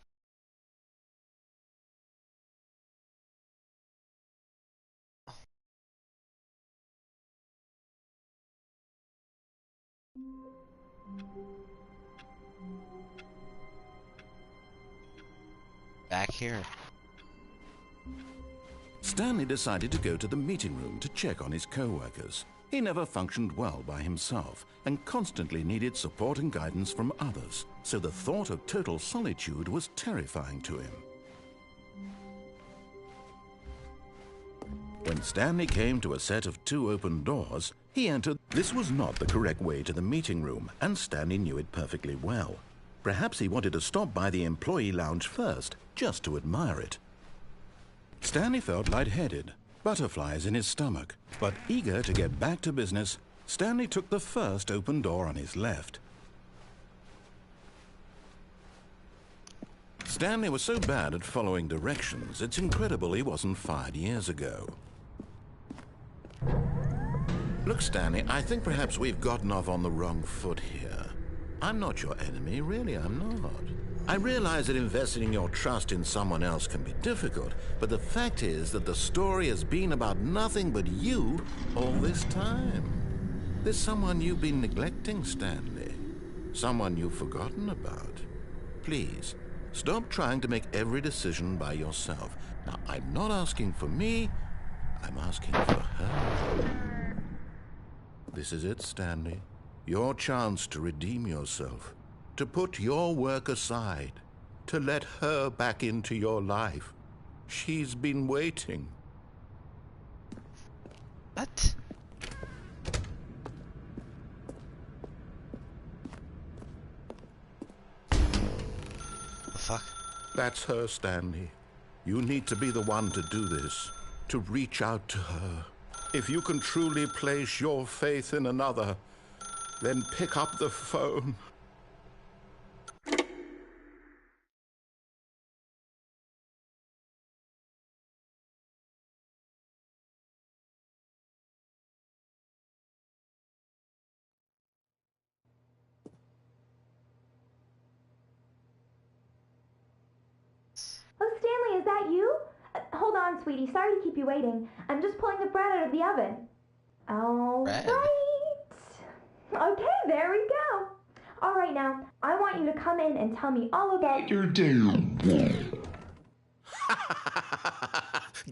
Back here. Stanley decided to go to the meeting room to check on his co-workers. He never functioned well by himself and constantly needed support and guidance from others, so the thought of total solitude was terrifying to him. When Stanley came to a set of 2 open doors, he entered. This was not the correct way to the meeting room, and Stanley knew it perfectly well. Perhaps he wanted to stop by the employee lounge first, just to admire it. Stanley felt lightheaded, butterflies in his stomach, but eager to get back to business, Stanley took the first open door on his left. Stanley was so bad at following directions, it's incredible he wasn't fired years ago. Look, Stanley, I think perhaps we've gotten off on the wrong foot here. I'm not your enemy, really, I'm not. I realize that investing your trust in someone else can be difficult, but the fact is that the story has been about nothing but you all this time. There's someone you've been neglecting, Stanley. Someone you've forgotten about. Please, stop trying to make every decision by yourself. Now, I'm not asking for me, I'm asking for her. This is it, Stanley. Your chance to redeem yourself. To put your work aside, to let her back into your life. She's been waiting. What? The fuck? That's her, Stanley. You need to be the one to do this, to reach out to her. If you can truly place your faith in another, then pick up the phone. Oh, Stanley, is that you? Hold on, sweetie. Sorry to keep you waiting. I'm just pulling the bread out of the oven. All Bread? right. Okay, there we go. All right, now, I want you to come in and tell me all about your day.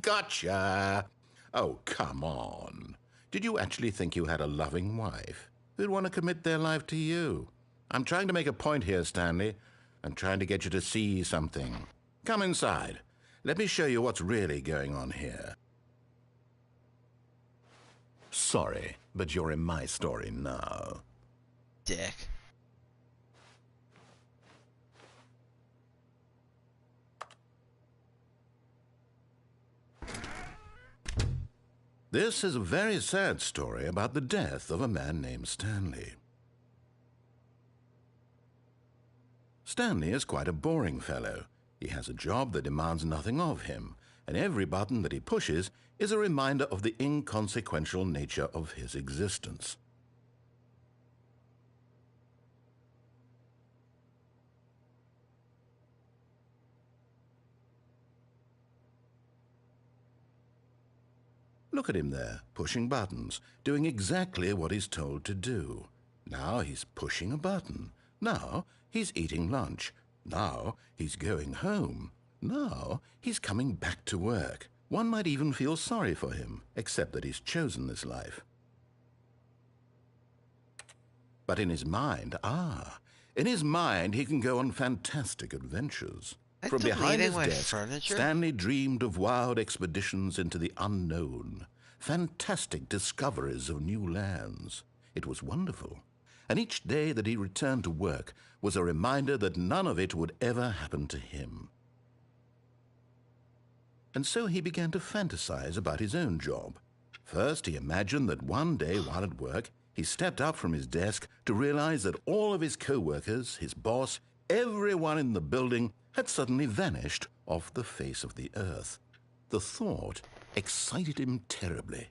Gotcha. Oh, come on. Did you actually think you had a loving wife? Who'd want to commit their life to you? I'm trying to make a point here, Stanley. I'm trying to get you to see something. Come inside. Let me show you what's really going on here. Sorry, but you're in my story now. Dick. This is a very sad story about the death of a man named Stanley. Stanley is quite a boring fellow. He has a job that demands nothing of him, and every button that he pushes is a reminder of the inconsequential nature of his existence. Look at him there, pushing buttons, doing exactly what he's told to do. Now he's pushing a button. Now he's eating lunch. Now he's going home. Now he's coming back to work. One might even feel sorry for him, except that he's chosen this life. But in his mind, he can go on fantastic adventures. From behind his desk, Stanley dreamed of wild expeditions into the unknown, fantastic discoveries of new lands. It was wonderful. And each day that he returned to work was a reminder that none of it would ever happen to him. And so he began to fantasize about his own job. First, he imagined that one day while at work, he stepped up from his desk to realize that all of his co-workers, his boss, everyone in the building had suddenly vanished off the face of the earth. The thought excited him terribly.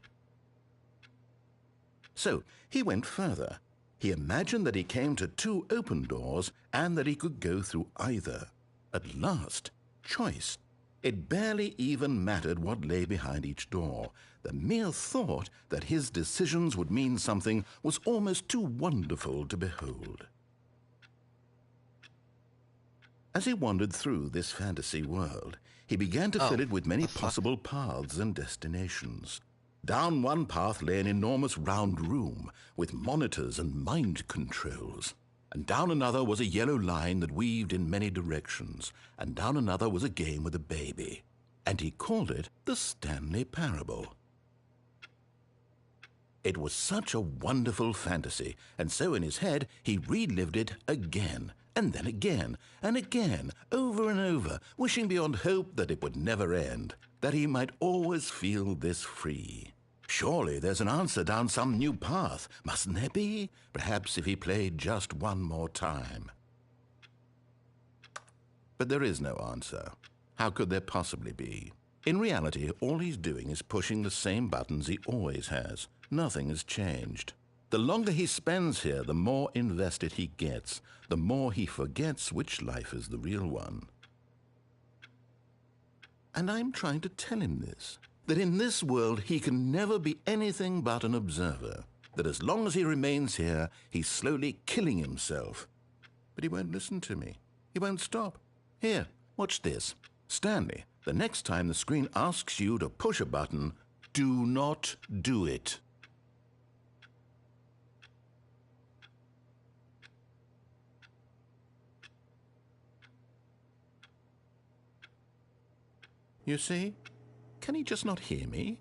So he went further. He imagined that he came to two open doors and that he could go through either. At last, choice. It barely even mattered what lay behind each door. The mere thought that his decisions would mean something was almost too wonderful to behold. As he wandered through this fantasy world, he began to fill it with many possible paths and destinations. Down one path lay an enormous round room with monitors and mind controls. And down another was a yellow line that weaved in many directions. And down another was a game with a baby. And he called it the Stanley Parable. It was such a wonderful fantasy, and so in his head he relived it again, and then again, and again, over and over, wishing beyond hope that it would never end, that he might always feel this free. Surely there's an answer down some new path, mustn't there be? Perhaps if he played just one more time. But there is no answer. How could there possibly be? In reality, all he's doing is pushing the same buttons he always has. Nothing has changed. The longer he spends here, the more invested he gets, the more he forgets which life is the real one. And I'm trying to tell him this, that in this world he can never be anything but an observer, that as long as he remains here, he's slowly killing himself. But he won't listen to me. He won't stop. Here, watch this. Stanley, the next time the screen asks you to push a button, do not do it. You see? Can he just not hear me?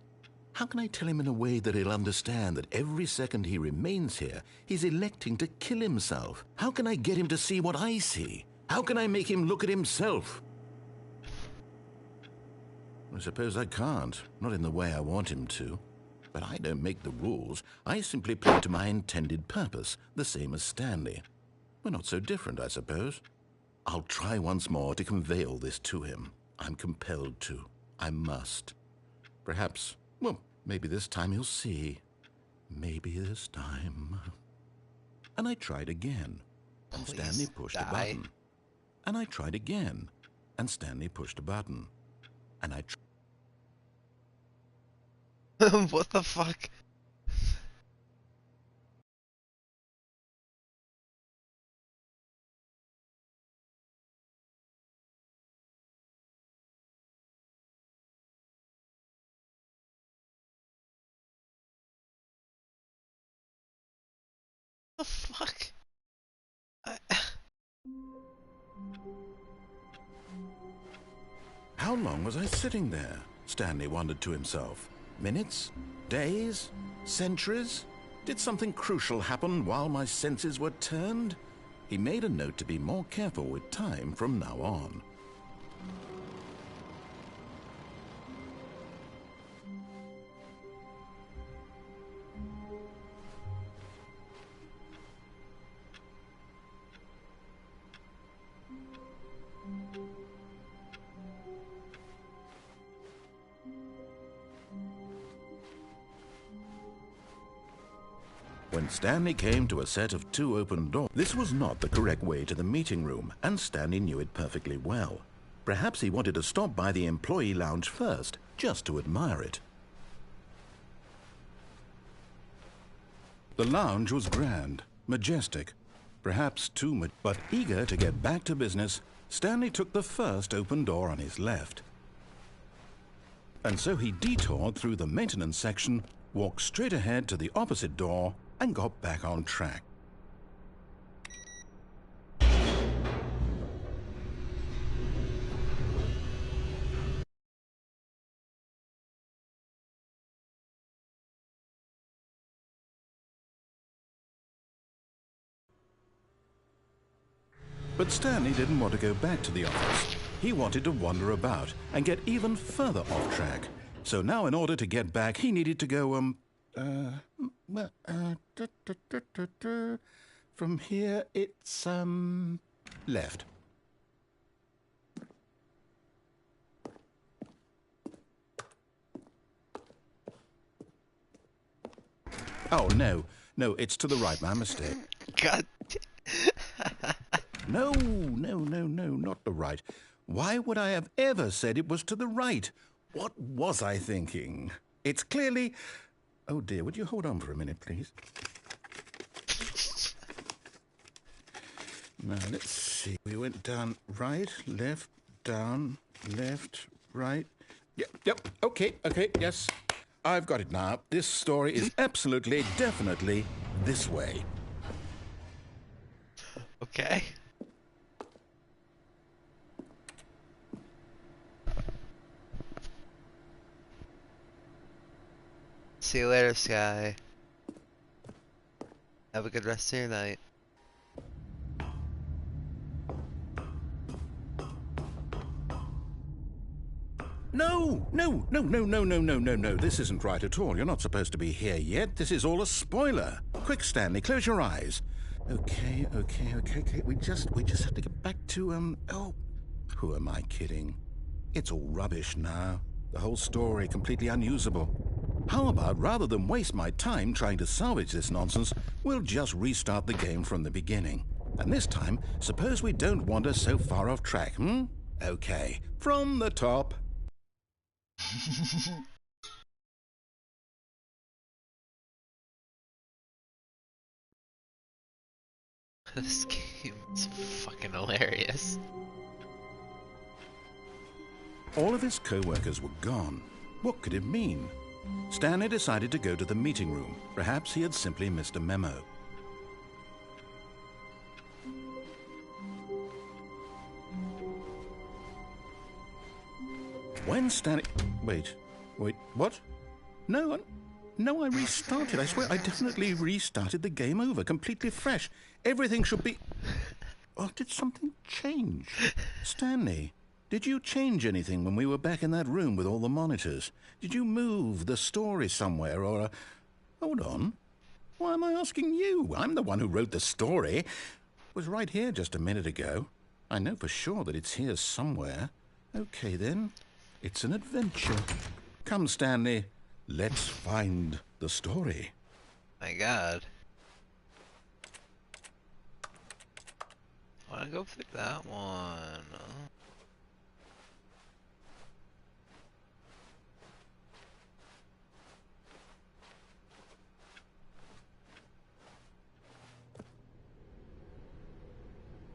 How can I tell him in a way that he'll understand that every second he remains here, he's electing to kill himself? How can I get him to see what I see? How can I make him look at himself? I suppose I can't, not in the way I want him to. But I don't make the rules. I simply play to my intended purpose, the same as Stanley. We're not so different, I suppose. I'll try once more to convey all this to him. I'm compelled to. I must. Perhaps, well, maybe this time he'll see. Maybe this time. And I tried again, and Stanley pushed a button. And I tried again, and Stanley pushed a button. And I What the fuck? The fuck? I... How long was I sitting there? Stanley wondered to himself. Minutes? Days? Centuries? Did something crucial happen while my senses were turned? He made a note to be more careful with time from now on. When Stanley came to a set of 2 open doors, this was not the correct way to the meeting room, and Stanley knew it perfectly well. Perhaps he wanted to stop by the employee lounge first, just to admire it. The lounge was grand, majestic, perhaps too much, but eager to get back to business, Stanley took the first open door on his left. And so he detoured through the maintenance section, walked straight ahead to the opposite door, and got back on track. But Stanley didn't want to go back to the office. He wanted to wander about and get even further off track. So now in order to get back, he needed to go, from here it's, left. Oh, no, it's to the right, my mistake. God. No, not the right. Why would I have ever said it was to the right? What was I thinking? It's clearly... Oh dear, would you hold on for a minute, please? Now, let's see. We went down right, left, down, left, right. Yep, okay, yes. I've got it now. This story is absolutely, definitely this way. Okay. See you later, Sky. Have a good rest of your night. No. This isn't right at all. You're not supposed to be here yet. This is all a spoiler. Quick, Stanley, close your eyes. Okay. We just have to get back to, oh, who am I kidding? It's all rubbish now. The whole story completely unusable. How about, rather than waste my time trying to salvage this nonsense, we'll just restart the game from the beginning. And this time, suppose we don't wander so far off track, Okay, from the top. This game is fucking hilarious. All of his co-workers were gone. What could it mean? Stanley decided to go to the meeting room. Perhaps he had simply missed a memo. When Stanley... Wait, what? No, I restarted. I swear I definitely restarted the game over, completely fresh. Everything should be... Oh, did something change? Stanley, did you change anything when we were back in that room with all the monitors? Did you move the story somewhere or... Hold on. Why am I asking you? I'm the one who wrote the story. It was right here just a minute ago. I know for sure that it's here somewhere. Okay, then. It's an adventure. Come, Stanley. Let's find the story. My God. I wanna go for that one.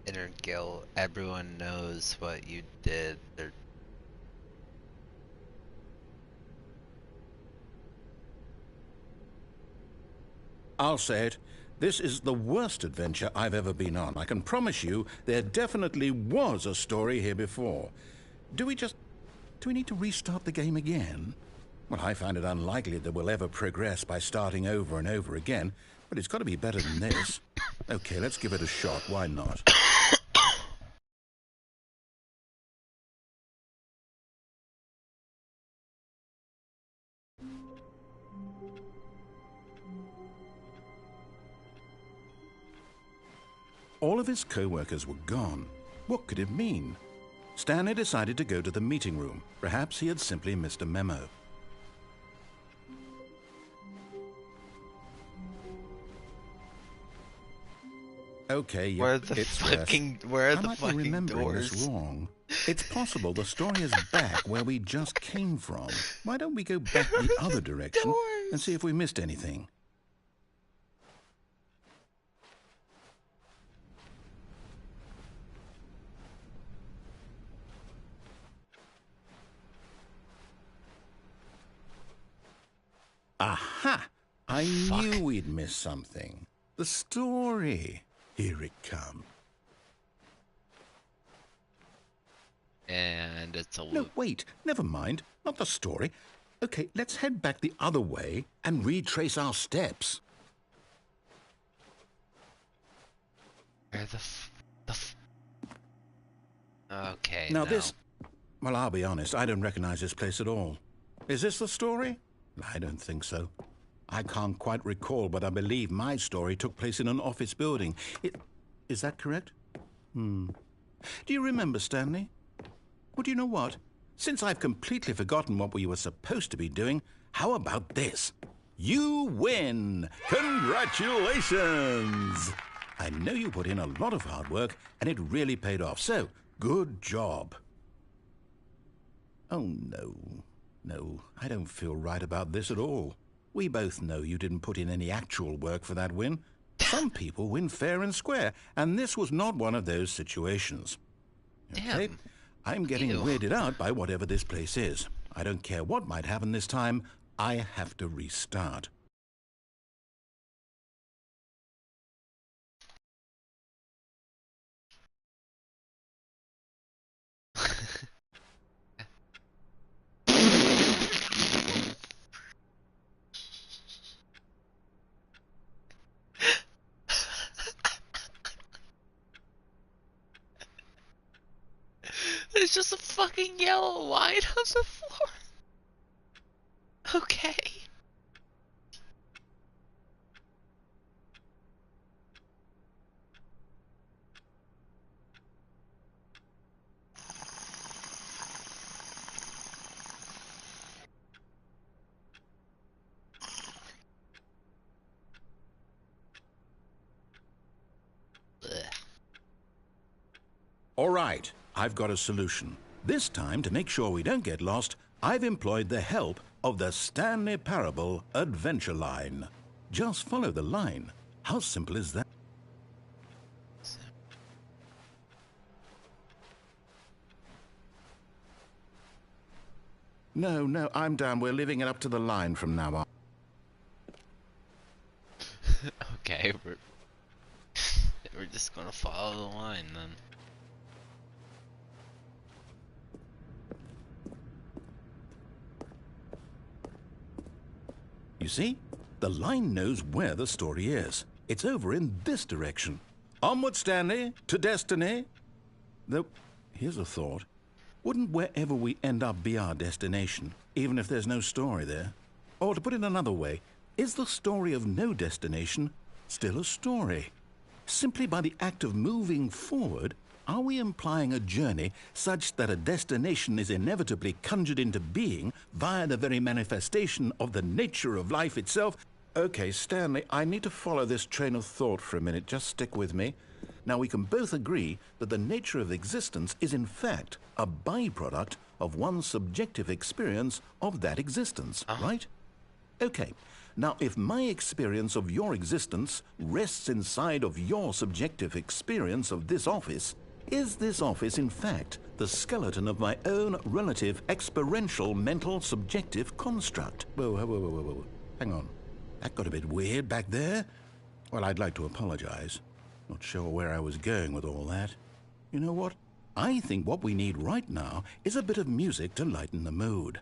Inner guilt. Everyone knows what you did. I'll say it. This is the worst adventure I've ever been on. I can promise you there definitely was a story here before. Do we need to restart the game again? Well, I find it unlikely that we'll ever progress by starting over and over again, but it's got to be better than this. Okay, let's give it a shot. Why not? All of his co-workers were gone. What could it mean? Stanley decided to go to the meeting room. Perhaps he had simply missed a memo. Okay, yeah, Where are the it's fucking doors? This wrong. It's possible the story is back where we just came from. Why don't we go back the other direction and see if we missed anything? Aha! I knew we'd missed something. The story. Here it comes. And it's a loop. No, wait. Never mind. Not the story. Okay, let's head back the other way and retrace our steps. Where Okay, Now no. this... Well, I'll be honest. I don't recognize this place at all. Is this the story? I don't think so. I can't quite recall, but I believe my story took place in an office building. Is that correct? Do you remember, Stanley? Well, do you know what? Since I've completely forgotten what we were supposed to be doing, how about this? You win! Congratulations! I know you put in a lot of hard work, and it really paid off, so good job. Oh, no. No, I don't feel right about this at all. We both know you didn't put in any actual work for that win. Some people win fair and square, and this was not one of those situations. Okay, Damn. I'm getting Ew. weirded out by whatever this place is. I don't care what might happen this time. I have to restart. There's just a fucking yellow line on the floor. Okay. All right, I've got a solution. This time, to make sure we don't get lost, I've employed the help of the Stanley Parable Adventure Line. Just follow the line. How simple is that? No, I'm down. We're leaving it up to the line from now on. Okay, we're just gonna follow the line then. You see? The line knows where the story is. It's over in this direction. Onward, Stanley, to destiny. Though, here's a thought. Wouldn't wherever we end up be our destination, even if there's no story there? Or to put it another way, is the story of no destination still a story? Simply by the act of moving forward, are we implying a journey such that a destination is inevitably conjured into being via the very manifestation of the nature of life itself? Okay, Stanley, I need to follow this train of thought for a minute. Just stick with me. Now, we can both agree that the nature of existence is in fact a byproduct of one's subjective experience of that existence, right? Okay. Now, if my experience of your existence rests inside of your subjective experience of this office, is this office, in fact, the skeleton of my own relative experiential mental subjective construct? Whoa. Hang on. That got a bit weird back there. Well, I'd like to apologize. Not sure where I was going with all that. You know what? I think what we need right now is a bit of music to lighten the mood.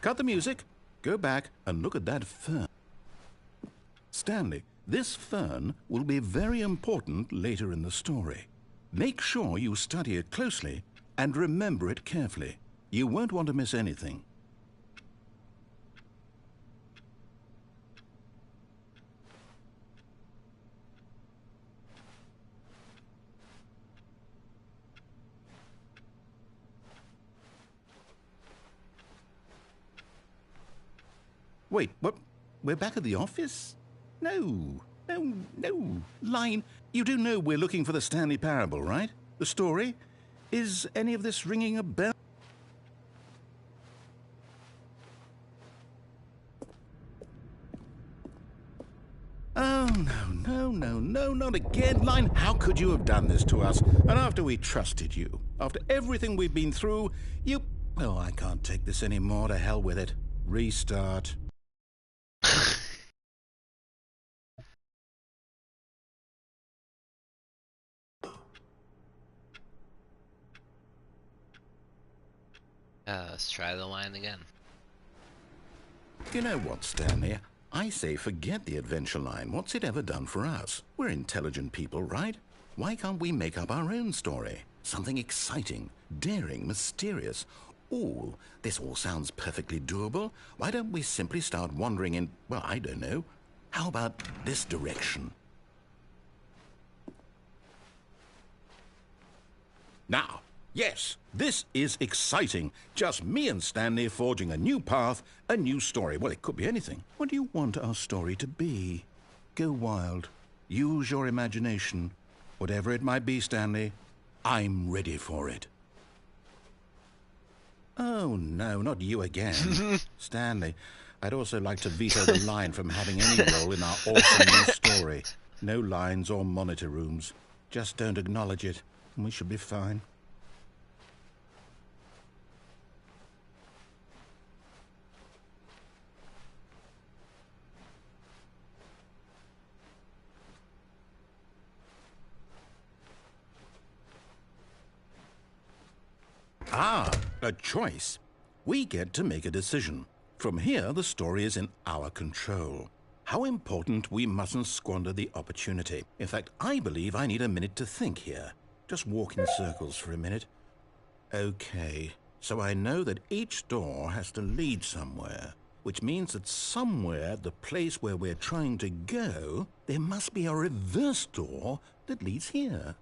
Cut the music, go back and look at that fern. Stanley, this fern will be very important later in the story. Make sure you study it closely and remember it carefully. You won't want to miss anything. Wait, what? We're back at the office? No. Line, you do know we're looking for the Stanley Parable, right? The story? Is any of this ringing a bell? Oh, no, not again. Line, how could you have done this to us? And after we trusted you, after everything we've been through, you... Oh, I can't take this anymore. To hell with it. Restart. Let's try the line again. You know what, Stanley? I say forget the adventure line. What's it ever done for us? We're intelligent people, right? Why can't we make up our own story? Something exciting, daring, mysterious. Ooh, this all sounds perfectly doable. Why don't we simply start wandering in, well, I don't know. How about this direction? Now, yes, this is exciting. Just me and Stanley forging a new path, a new story. Well, it could be anything. What do you want our story to be? Go wild. Use your imagination. Whatever it might be, Stanley, I'm ready for it. Oh, no, not you again. Stanley, I'd also like to veto the line from having any role in our awesome new story. No lines or monitor rooms. Just don't acknowledge it, and we should be fine. Ah, a choice. We get to make a decision. From here, the story is in our control. How important we mustn't squander the opportunity. In fact, I believe I need a minute to think here. Just walk in circles for a minute. Okay, so I know that each door has to lead somewhere, which means that somewhere, the place where we're trying to go, there must be a reverse door that leads here.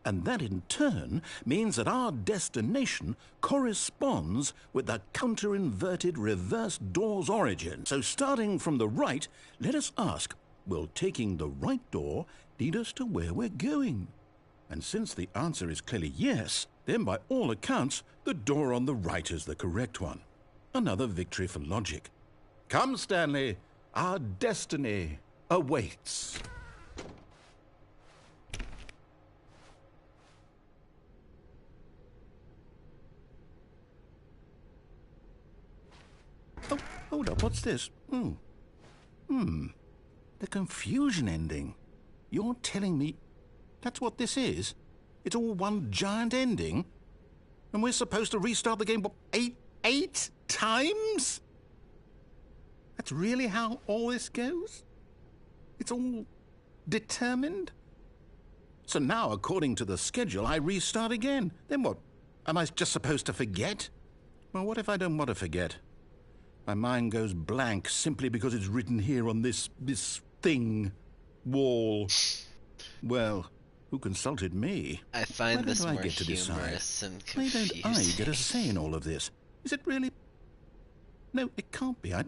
And that in turn means that our destination corresponds with the counter-inverted reverse door's origin. So starting from the right, let us ask, will taking the right door lead us to where we're going? And since the answer is clearly yes, then by all accounts, the door on the right is the correct one. Another victory for logic. Come, Stanley, our destiny awaits. Oh, hold up, what's this? The confusion ending. You're telling me that's what this is? It's all one giant ending? And we're supposed to restart the game, what, eight times? That's really how all this goes? It's all determined? So now, according to the schedule, I restart again. Then what? Am I just supposed to forget? Well, what if I don't want to forget? My mind goes blank simply because it's written here on this thing, wall. Well, who consulted me? I find Why this don't I more get to decide? humorous and Why confusing. don't I get a say in all of this? Is it really? No, it can't be. I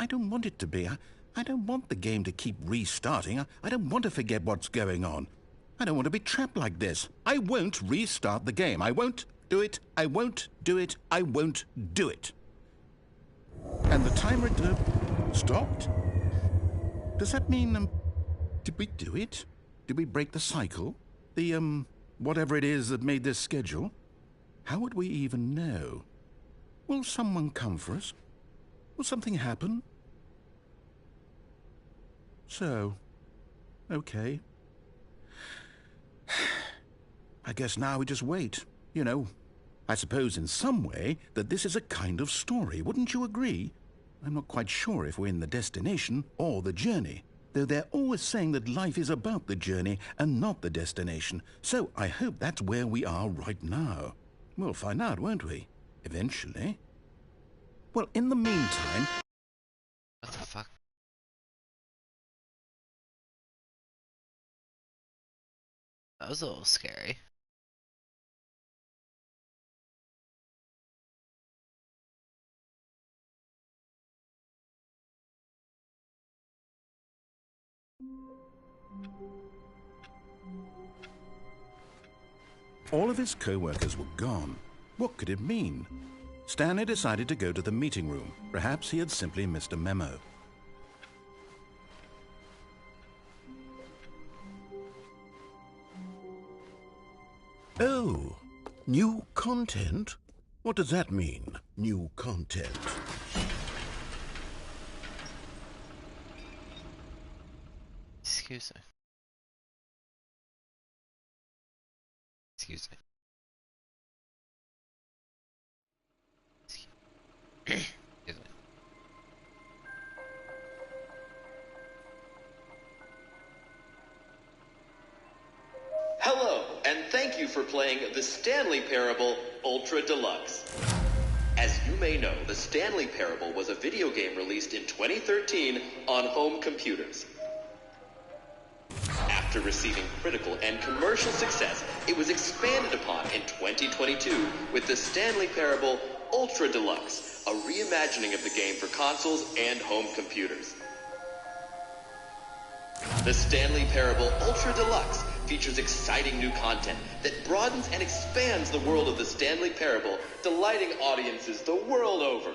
don't want it to be. I don't want the game to keep restarting. I don't want to forget what's going on. I don't want to be trapped like this. I won't restart the game. I won't do it. I won't do it. I won't do it. And the timer stopped? Does that mean, did we do it? Did we break the cycle? The, whatever it is that made this schedule? How would we even know? Will someone come for us? Will something happen? So, okay. I guess now we just wait, you know. I suppose in some way that this is a kind of story, wouldn't you agree? I'm not quite sure if we're in the destination or the journey, though they're always saying that life is about the journey and not the destination, so I hope that's where we are right now. We'll find out, won't we? Eventually. Well, in the meantime... What the fuck? That was a little scary. All of his co-workers were gone. What could it mean? Stanley decided to go to the meeting room. Perhaps he had simply missed a memo. Oh, new content? What does that mean, new content? Excuse me. Excuse me. Excuse me. Hello, and thank you for playing the Stanley Parable Ultra Deluxe. As you may know, the Stanley Parable was a video game released in 2013 on home computers. After receiving critical and commercial success, it was expanded upon in 2022 with the Stanley Parable Ultra Deluxe, a reimagining of the game for consoles and home computers. The Stanley Parable Ultra Deluxe features exciting new content that broadens and expands the world of the Stanley Parable, delighting audiences the world over.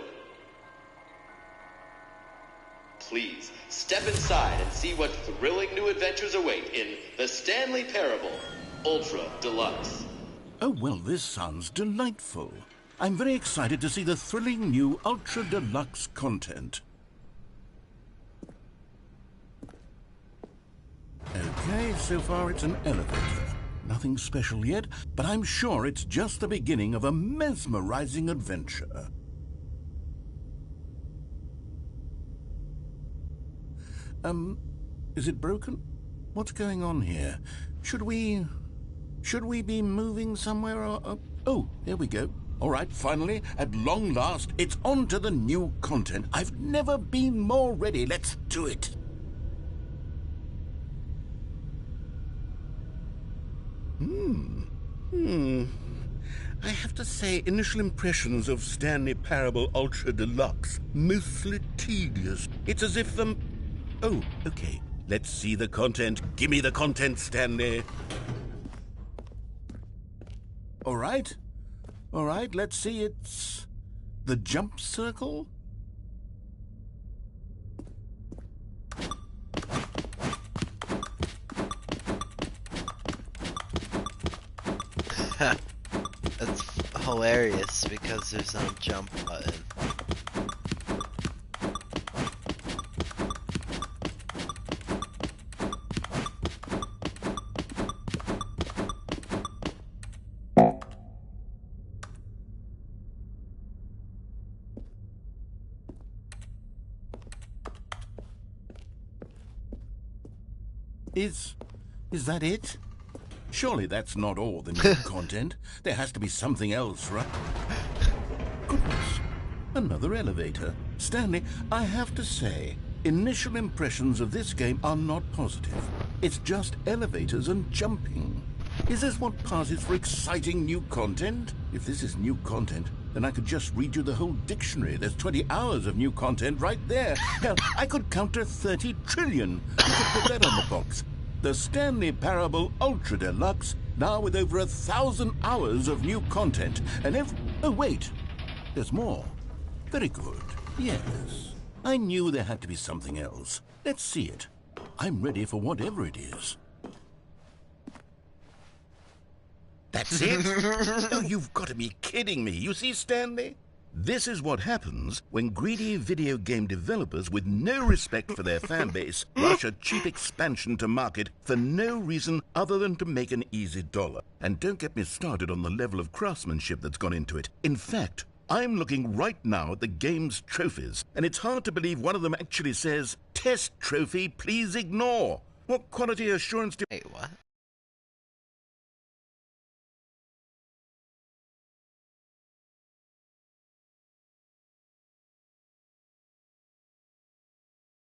Please, step inside and see what thrilling new adventures await in the Stanley Parable Ultra Deluxe. Oh, well, this sounds delightful. I'm very excited to see the thrilling new Ultra Deluxe content. Okay, so far it's an elevator. Nothing special yet, but I'm sure it's just the beginning of a mesmerizing adventure. Is it broken? What's going on here? Should we be moving somewhere or... Oh, there we go. All right, finally, at long last, it's on to the new content. I've never been more ready. Let's do it. I have to say, initial impressions of Stanley Parable Ultra Deluxe, mostly tedious. It's as if Oh, okay. Let's see the content. Give me the content, Stanley. All right, let's see. It's the jump circle. That's hilarious because there's no jump button. Is that it? Surely that's not all the new content. There has to be something else, right? Goodness. Another elevator. Stanley, I have to say, initial impressions of this game are not positive. It's just elevators and jumping. Is this what passes for exciting new content? If this is new content, then I could just read you the whole dictionary. There's 20 hours of new content right there. Hell, I could count to 30 trillion. You could put that on the box. The Stanley Parable Ultra Deluxe, now with over 1,000 hours of new content. And oh, wait. There's more. Very good. Yes. I knew there had to be something else. Let's see it. I'm ready for whatever it is. That's it? Oh, you've got to be kidding me. You see, Stanley? This is what happens when greedy video game developers with no respect for their fan base rush a cheap expansion to market for no reason other than to make an easy dollar. And don't get me started on the level of craftsmanship that's gone into it. In fact, I'm looking right now at the game's trophies, and it's hard to believe one of them actually says, "Test trophy, please ignore." What quality assurance do... Wait, what?